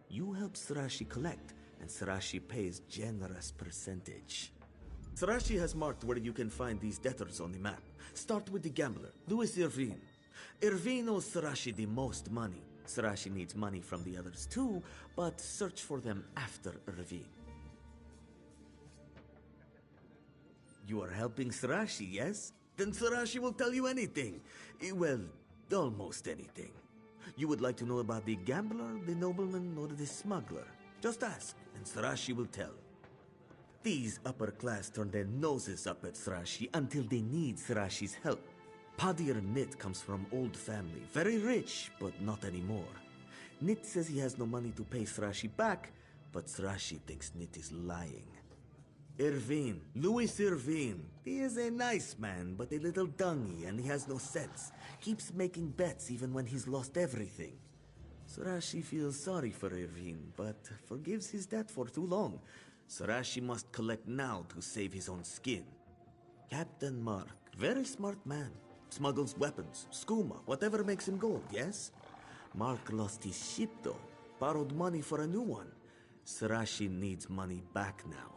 You help Sarashi collect, and Sarashi pays generous percentage. Sarashi has marked where you can find these debtors on the map. Start with the gambler, Louis Irvine. Irvine owes Sarashi the most money. Sarashi needs money from the others too, but search for them after Irvine. You are helping Sarashi, yes? Then Sarashi will tell you anything. Well, almost anything. You would like to know about the gambler, the nobleman, or the smuggler? Just ask, and Sarashi will tell. These upper class turn their noses up at Sarashi until they need Sarashi's help. Padir Nit comes from old family, very rich, but not anymore. Nit says he has no money to pay Sarashi back, but Sarashi thinks Nit is lying. Irvine, Louis Irvine. He is a nice man, but a little dungy, and he has no sense. Keeps making bets even when he's lost everything. Sarashi feels sorry for Irvine, but forgives his debt for too long. Sarashi must collect now to save his own skin. Captain Mark, very smart man. Smuggles weapons, skooma, whatever makes him gold, yes? Mark lost his ship though, borrowed money for a new one. Sarashi needs money back now.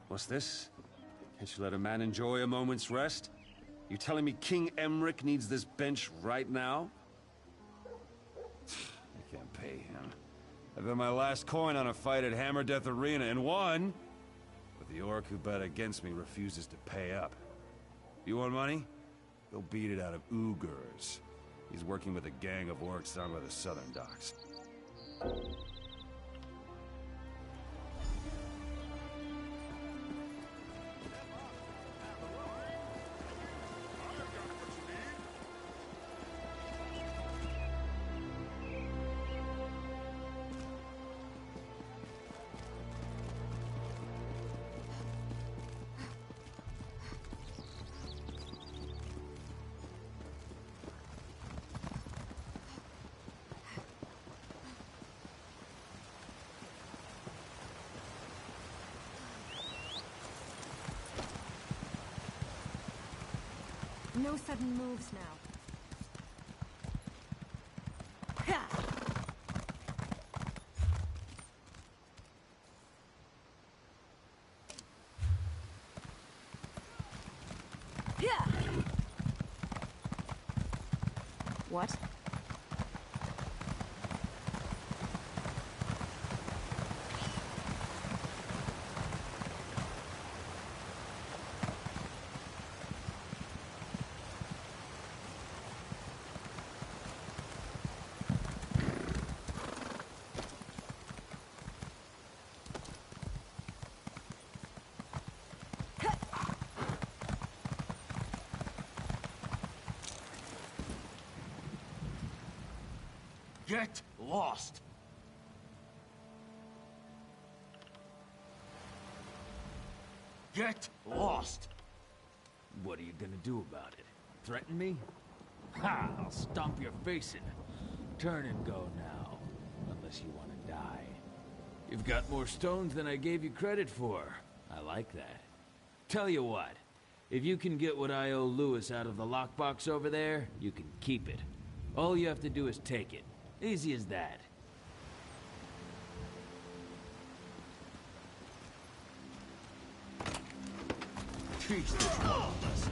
What's this? Can't you let a man enjoy a moment's rest? You telling me King Emmerich needs this bench right now? I can't pay him. I bet my last coin on a fight at Hammer Death Arena and won! But the orc who bet against me refuses to pay up. You want money? Go beat it out of Ugurs. He's working with a gang of orcs down by the southern docks. No sudden moves now. What? Get lost! Get lost! What are you gonna do about it? Threaten me? Ha! I'll stomp your face in. Turn and go now. Unless you want to die. You've got more stones than I gave you credit for. I like that. Tell you what. If you can get what I owe Lewis out of the lockbox over there, you can keep it. All you have to do is take it. Easy as that. Teach this one a lesson.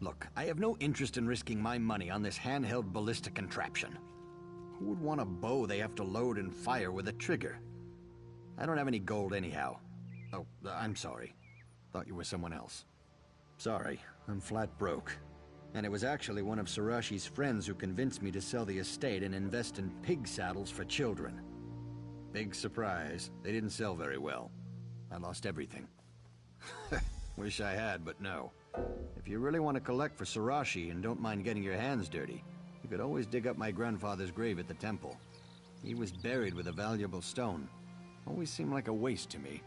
Look, I have no interest in risking my money on this handheld ballistic contraption. Who would want a bow they have to load and fire with a trigger? I don't have any gold anyhow. Oh, I'm sorry. Thought you were someone else. Sorry, I'm flat broke. And it was actually one of Sarashi's friends who convinced me to sell the estate and invest in pig saddles for children. Big surprise, they didn't sell very well. I lost everything. Wish I had, but no. If you really want to collect for Sarashi and don't mind getting your hands dirty, you could always dig up my grandfather's grave at the temple. He was buried with a valuable stone. Always seemed like a waste to me.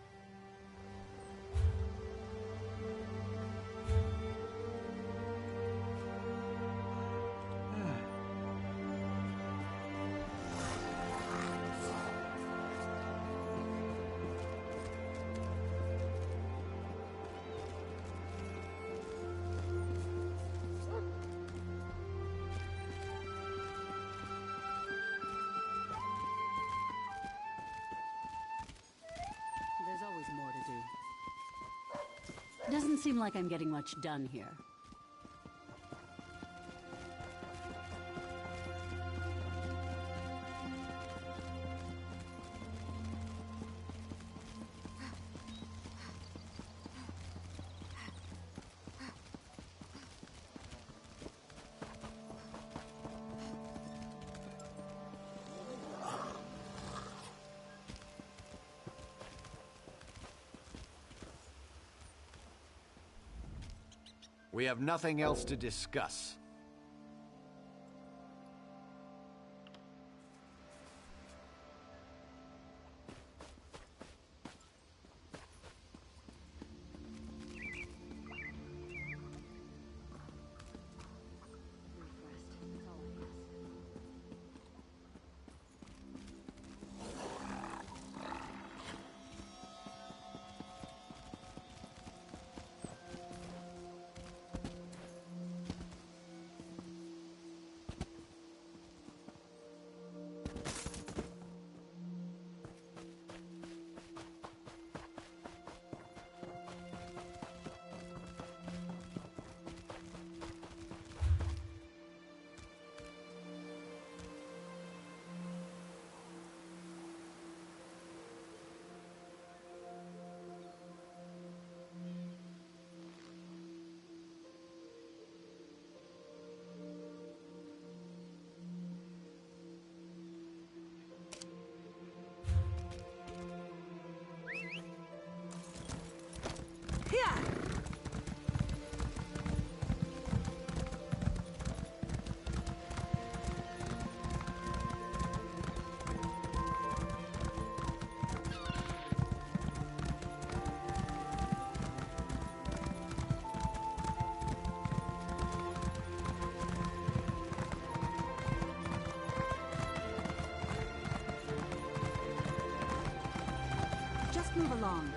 Doesn't seem like I'm getting much done here. We have nothing else to discuss. Just move along.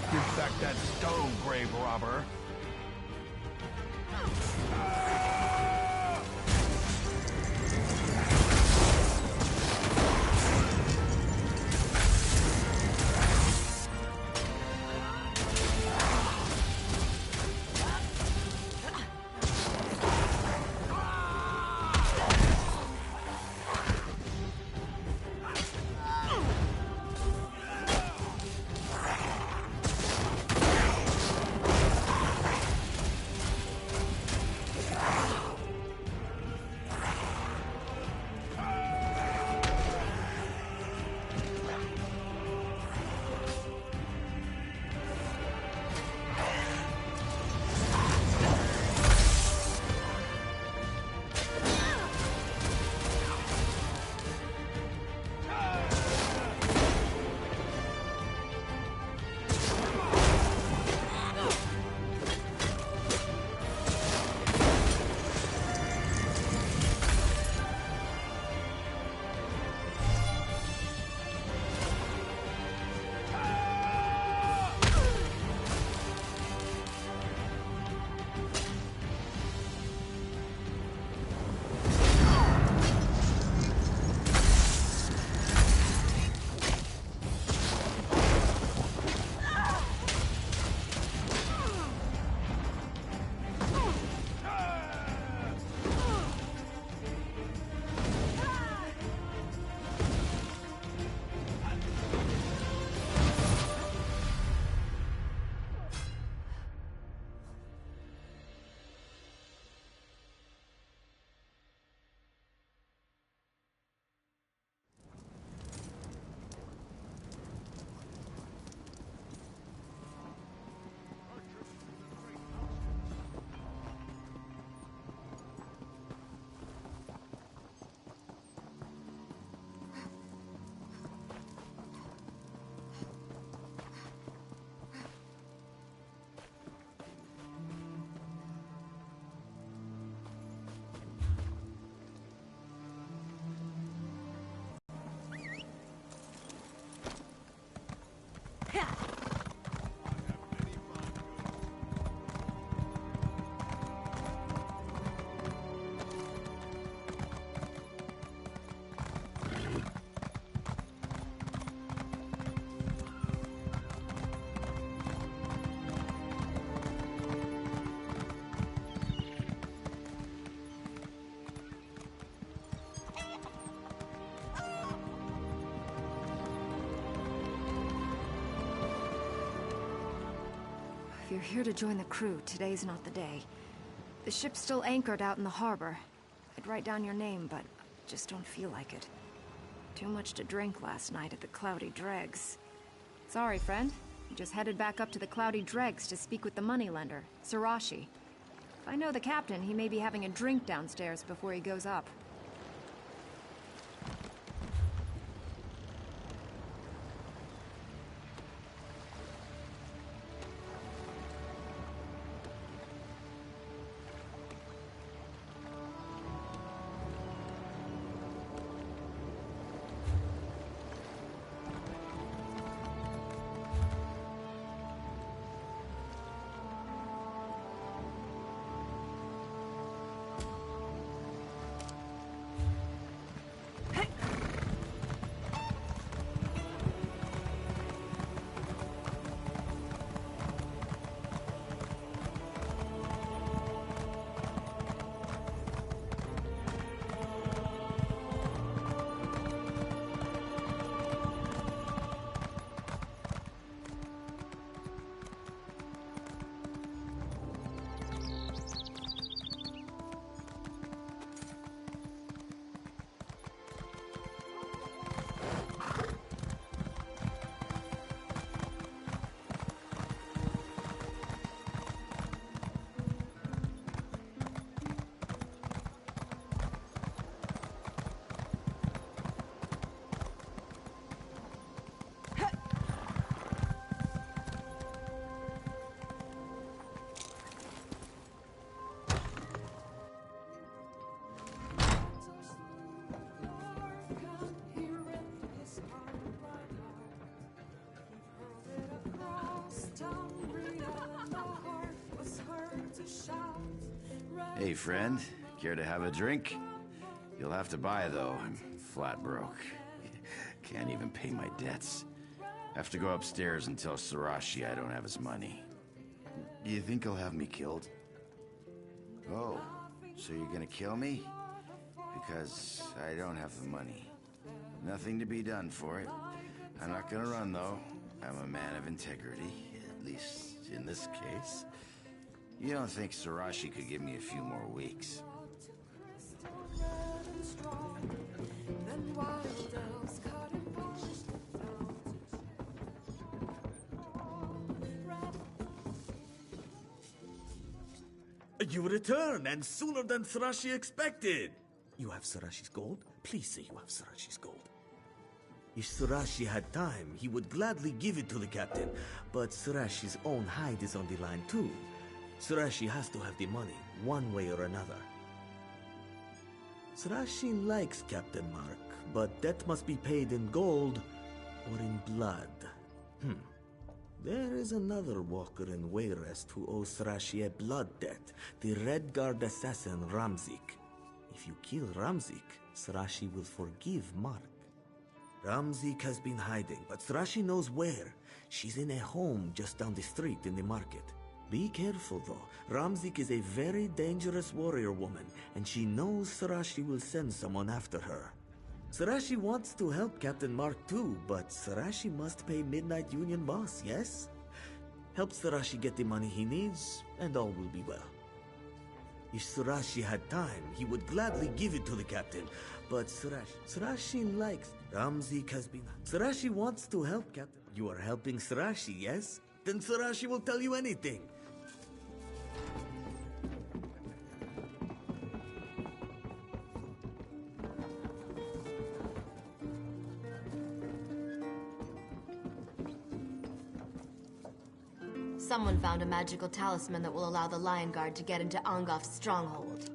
Give back that stone, grave robber. you're here to join the crew, today's not the day. The ship's still anchored out in the harbor. I'd write down your name, but I just don't feel like it. Too much to drink last night at the Cloudy Dregs. Sorry, friend. You just headed back up to the Cloudy Dregs to speak with the moneylender, Sarashi. If I know the captain, he may be having a drink downstairs before he goes up. Hey, friend. Care to have a drink? You'll have to buy, though. I'm flat broke. Can't even pay my debts. Have to go upstairs and tell Sarashi I don't have his money. Do you think he'll have me killed? Oh, so you're gonna kill me? Because I don't have the money. Nothing to be done for it. I'm not gonna run, though. I'm a man of integrity, at least in this case. You don't think Sarashi could give me a few more weeks? You return, and sooner than Sarashi expected. You have Sarashi's gold? Please say you have Sarashi's gold. If Sarashi had time, he would gladly give it to the captain, but Sarashi's own hide is on the line too. Sarashi has to have the money, one way or another. Sarashi likes Captain Mark, but that must be paid in gold or in blood. There is another walker in Wayrest who owes Sarashi a blood debt, the Red Guard assassin Ramzik. If you kill Ramzik, Sarashi will forgive Mark. Ramzik has been hiding, but Sarashi knows where. She's in a home just down the street in the market. Be careful, though. Ramzik is a very dangerous warrior woman, and she knows Sarashi will send someone after her. Sarashi wants to help Captain Mark too, but Sarashi must pay Midnight Union boss, yes? Help Sarashi get the money he needs, and all will be well. If Sarashi had time, he would gladly give it to the captain, but Sarashi likes... Ramzik has been... Sarashi wants to help Captain... You are helping Sarashi, yes? Then Sarashi will tell you anything. Someone found a magical talisman that will allow the Lion Guard to get into Angof's stronghold.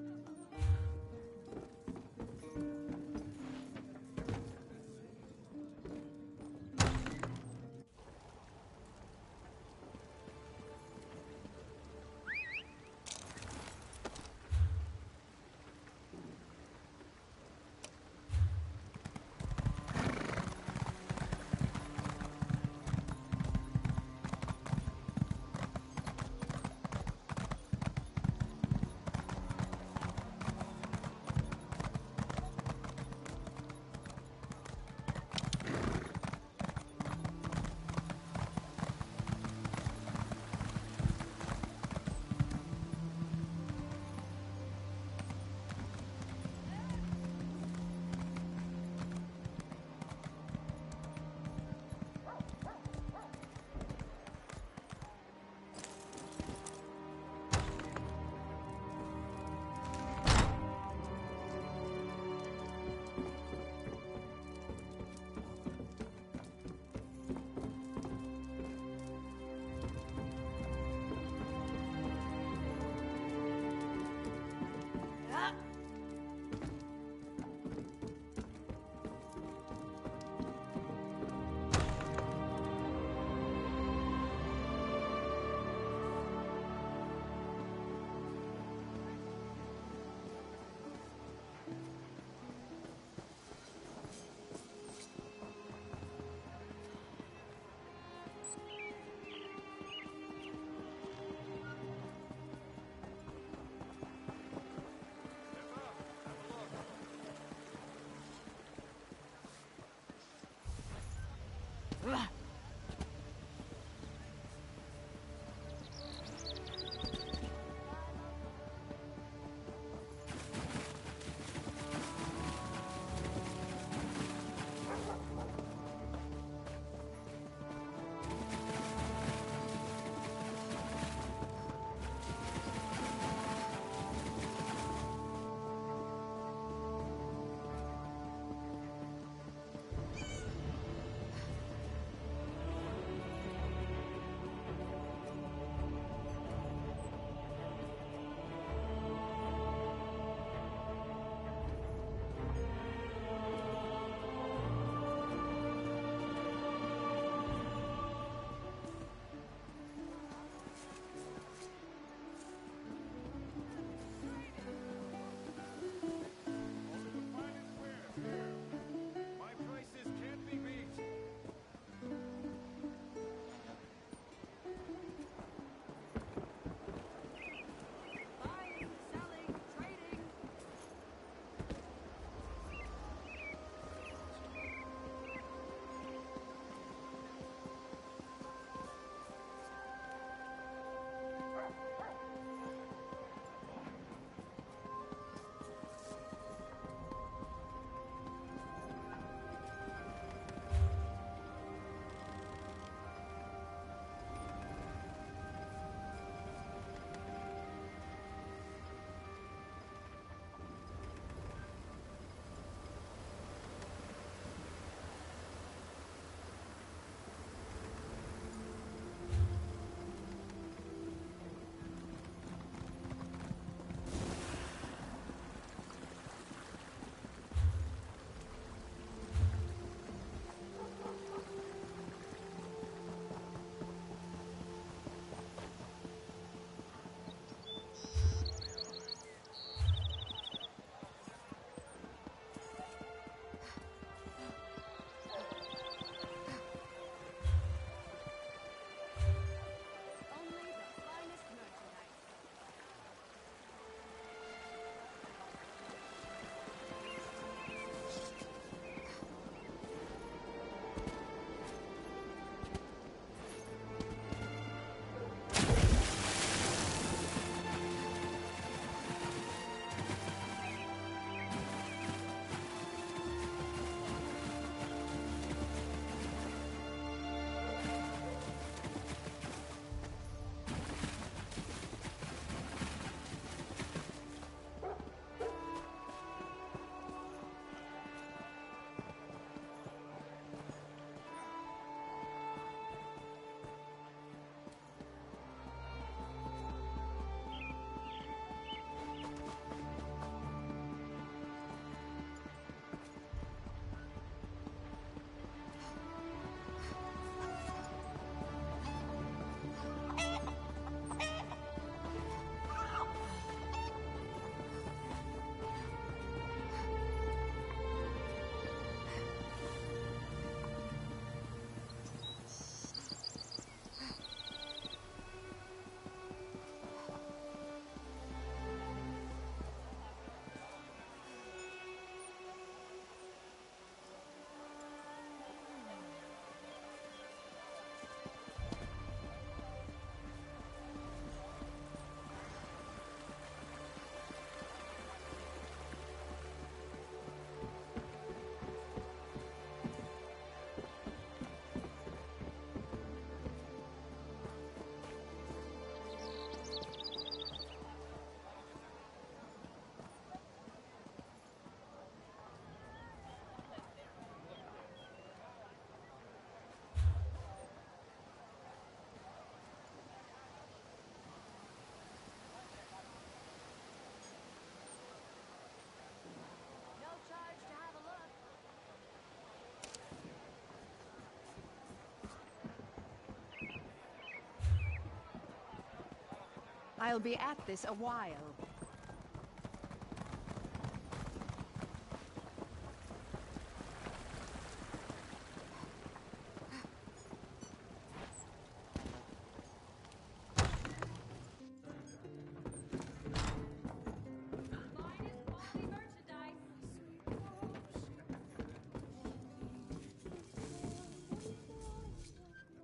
I'll be at this a while.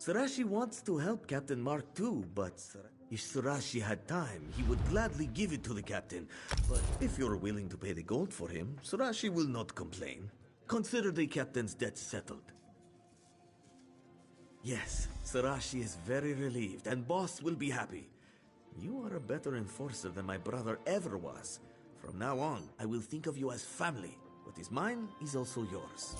Sarashi wants to help Captain Mark too, but if Sarashi had time, he would gladly give it to the captain. But if you're willing to pay the gold for him, Sarashi will not complain. Consider the captain's debt settled. Yes, Sarashi is very relieved, and Boss will be happy. You are a better enforcer than my brother ever was. From now on, I will think of you as family. What is mine is also yours.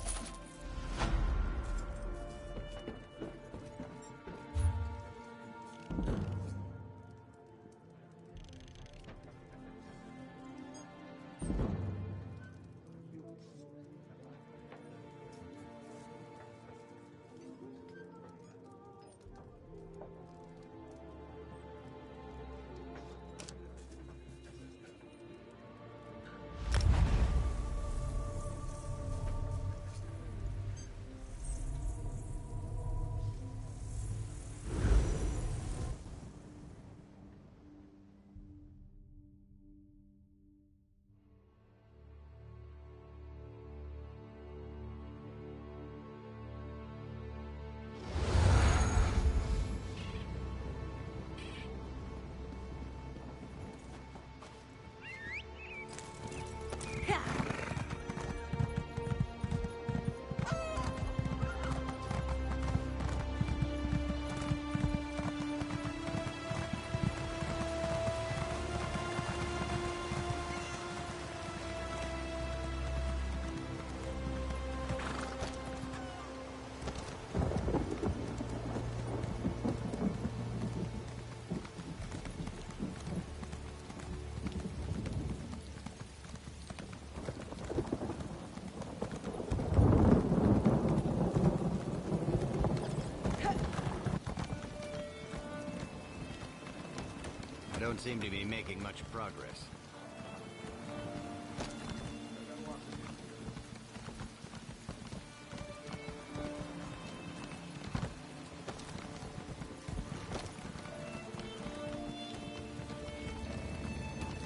I don't seem to be making much progress.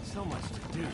So much to do.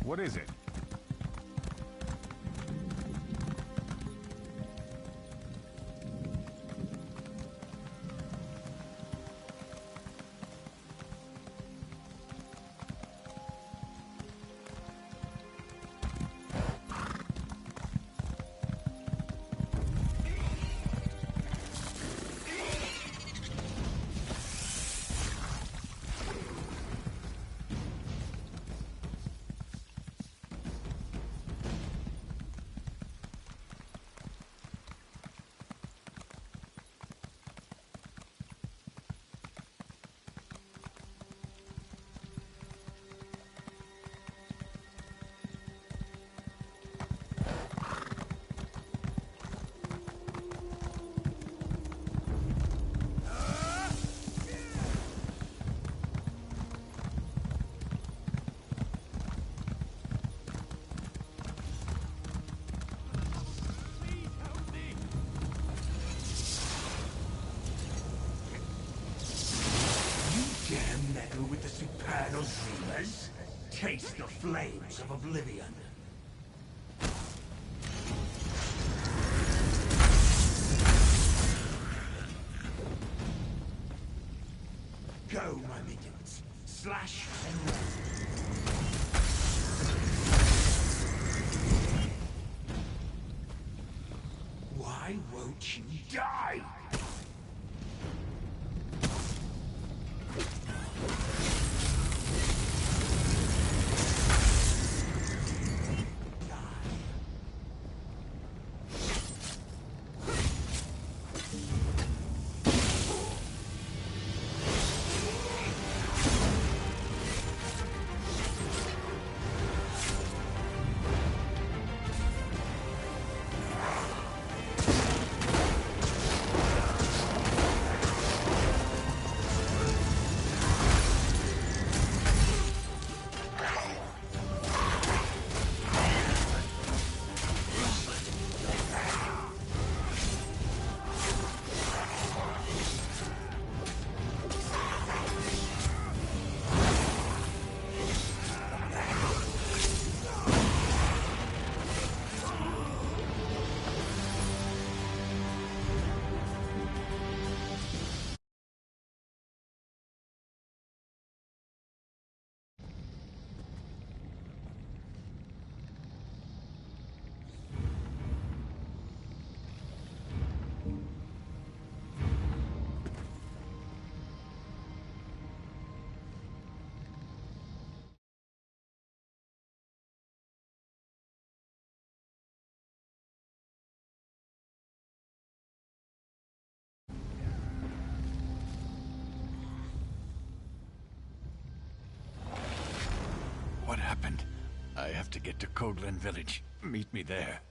What is it? With the supernal dreamers, taste the flames of oblivion. Go, my minions. Slash and run. Why won't you die? What happened? I have to get to Koglin Village. Meet me there.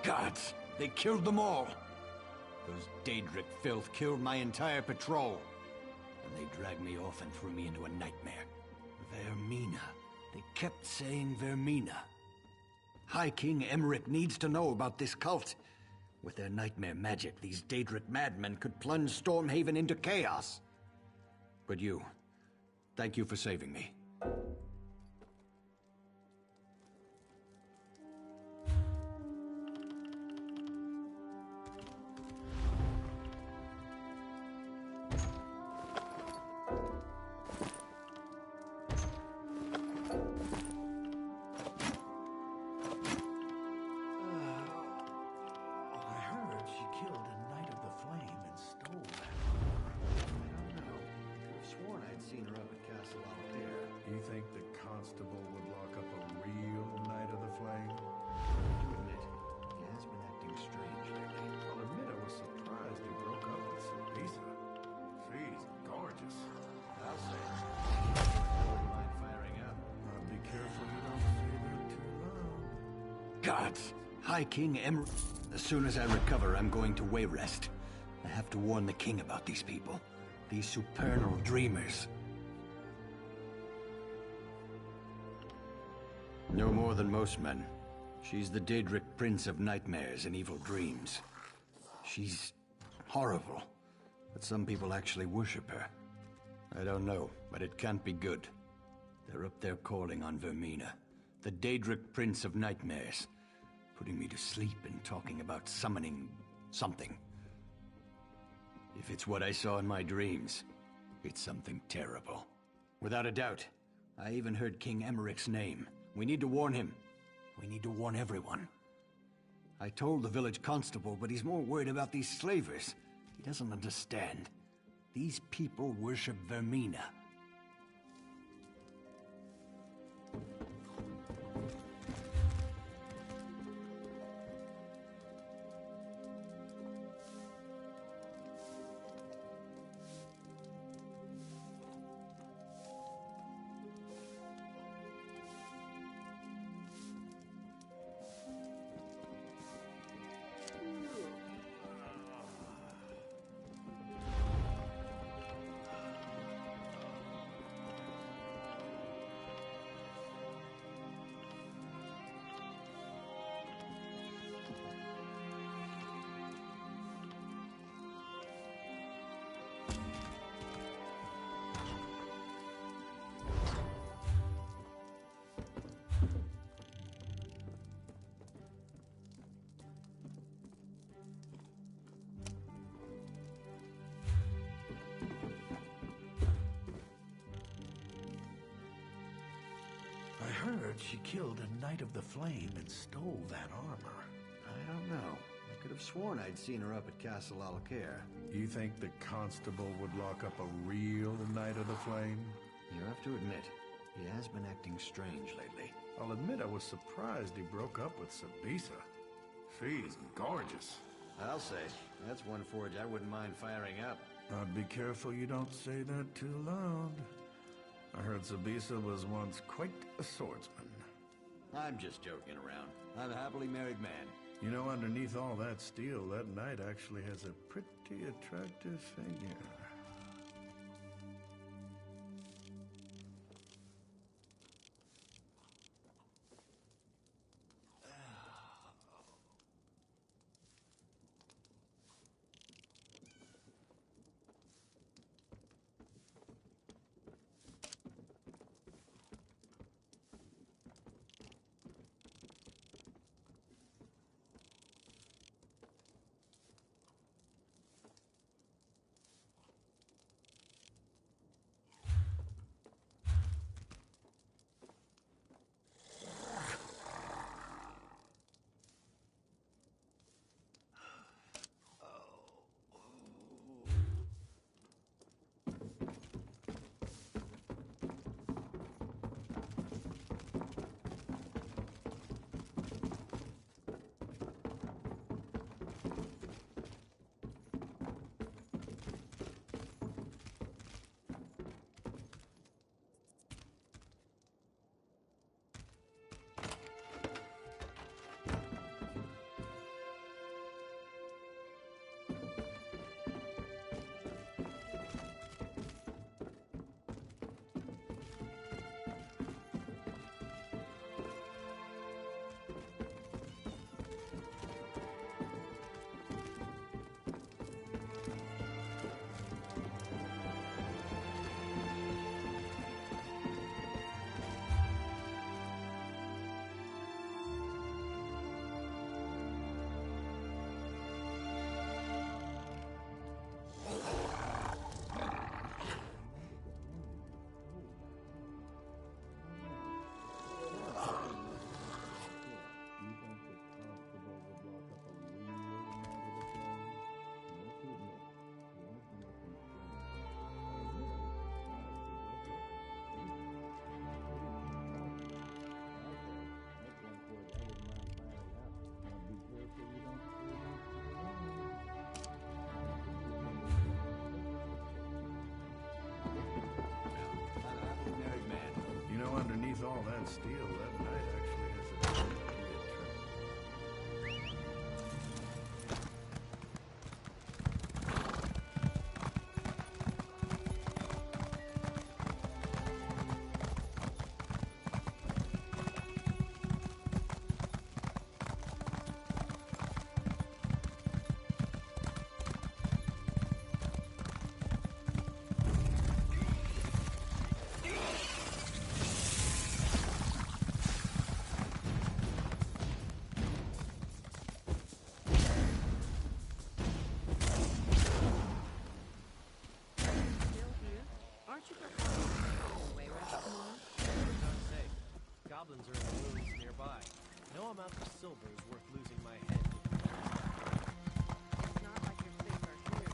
Gods, they killed them all. Those Daedric filth killed my entire patrol. And they dragged me off and threw me into a nightmare. Vermina. They kept saying Vermina. High King Emmerich needs to know about this cult. With their nightmare magic, these Daedric madmen could plunge Stormhaven into chaos. But you, thank you for saving me. You think the constable would lock up a real Knight of the Flame? To admit, he has been acting strange lately. I'll admit I was surprised he broke up with Sabisa. She's gorgeous. I'll say. I wouldn't mind firing up. Be careful you don't say that too loud. Gods! High King Emmerich. As soon as I recover, I'm going to Wayrest. I have to warn the king about these people. These supernal dreamers. No more than most men. She's the Daedric Prince of Nightmares and Evil Dreams. She's horrible, but some people actually worship her. I don't know, but it can't be good. They're up there calling on Vermina, the Daedric Prince of Nightmares, putting me to sleep and talking about summoning something. If it's what I saw in my dreams, it's something terrible. Without a doubt, I even heard King Emmerich's name. We need to warn him. We need to warn everyone. I told the village constable, but he's more worried about these slavers. He doesn't understand. These people worship Vermina. I heard she killed a Knight of the Flame and stole that armor. I don't know. I could have sworn I'd seen her up at Castle Alcair. You think the constable would lock up a real Knight of the Flame? You have to admit, he has been acting strange lately. I'll admit I was surprised he broke up with Sabisa. She's gorgeous. I'll say. That's one forge I wouldn't mind firing up. Be careful you don't say that too loud. I heard Sabisa was once quite a swordsman. I'm just joking around. I'm a happily married man. You know, underneath all that steel, that knight actually has a pretty attractive figure. amount of silver is worth losing my head. It's not like your things are here.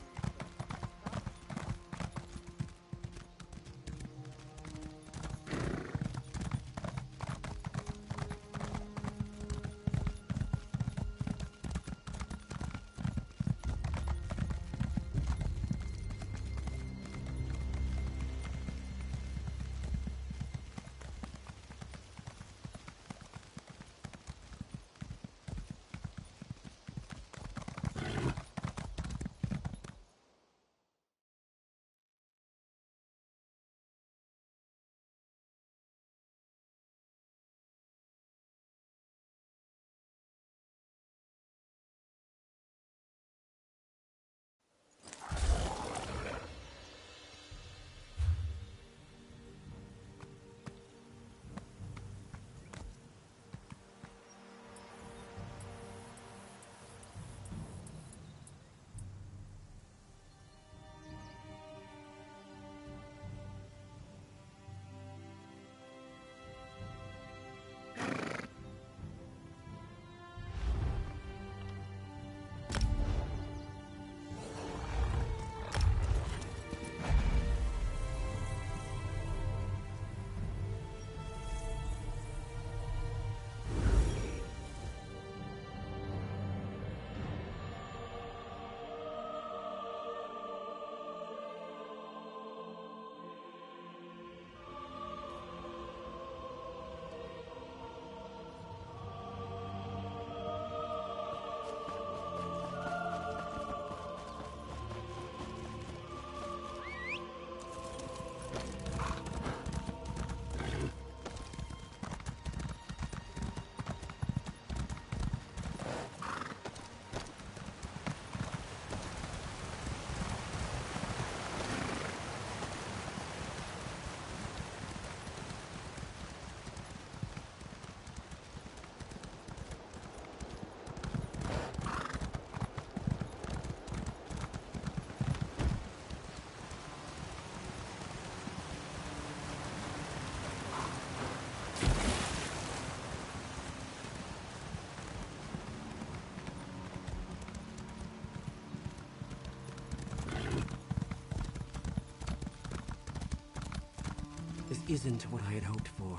This isn't what I had hoped for.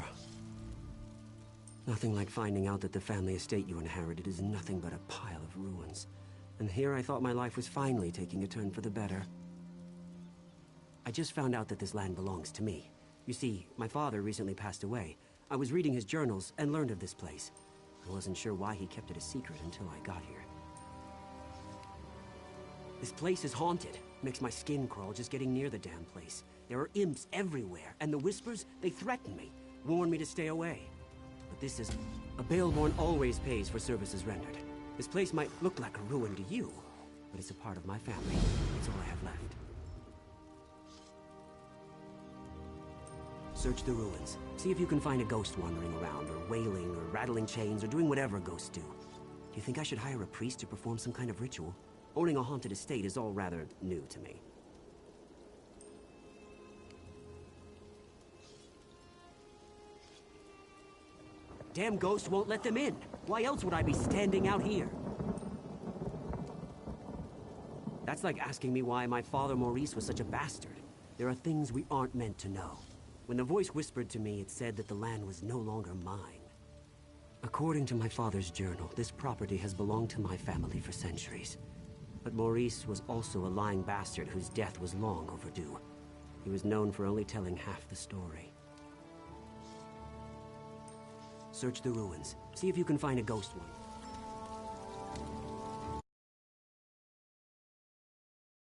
Nothing like finding out that the family estate you inherited is nothing but a pile of ruins. And here I thought my life was finally taking a turn for the better. I just found out that this land belongs to me. You see, my father recently passed away. I was reading his journals and learned of this place. I wasn't sure why he kept it a secret until I got here. This place is haunted. Makes my skin crawl just getting near the damn place. There are imps everywhere, and the Whispers, they threaten me, warn me to stay away. But this is... A Baleborn always pays for services rendered. This place might look like a ruin to you, but it's a part of my family. It's all I have left. Search the ruins. See if you can find a ghost wandering around, or wailing, or rattling chains, or doing whatever ghosts do. Do you think I should hire a priest to perform some kind of ritual? Owning a haunted estate is all rather new to me. Damn ghost won't let them in. Why else would I be standing out here? That's like asking me why my father Maurice was such a bastard. There are things we aren't meant to know. When the voice whispered to me, it said that the land was no longer mine. According to my father's journal, this property has belonged to my family for centuries. But Maurice was also a lying bastard whose death was long overdue. He was known for only telling half the story. Search the ruins. See if you can find a ghost one.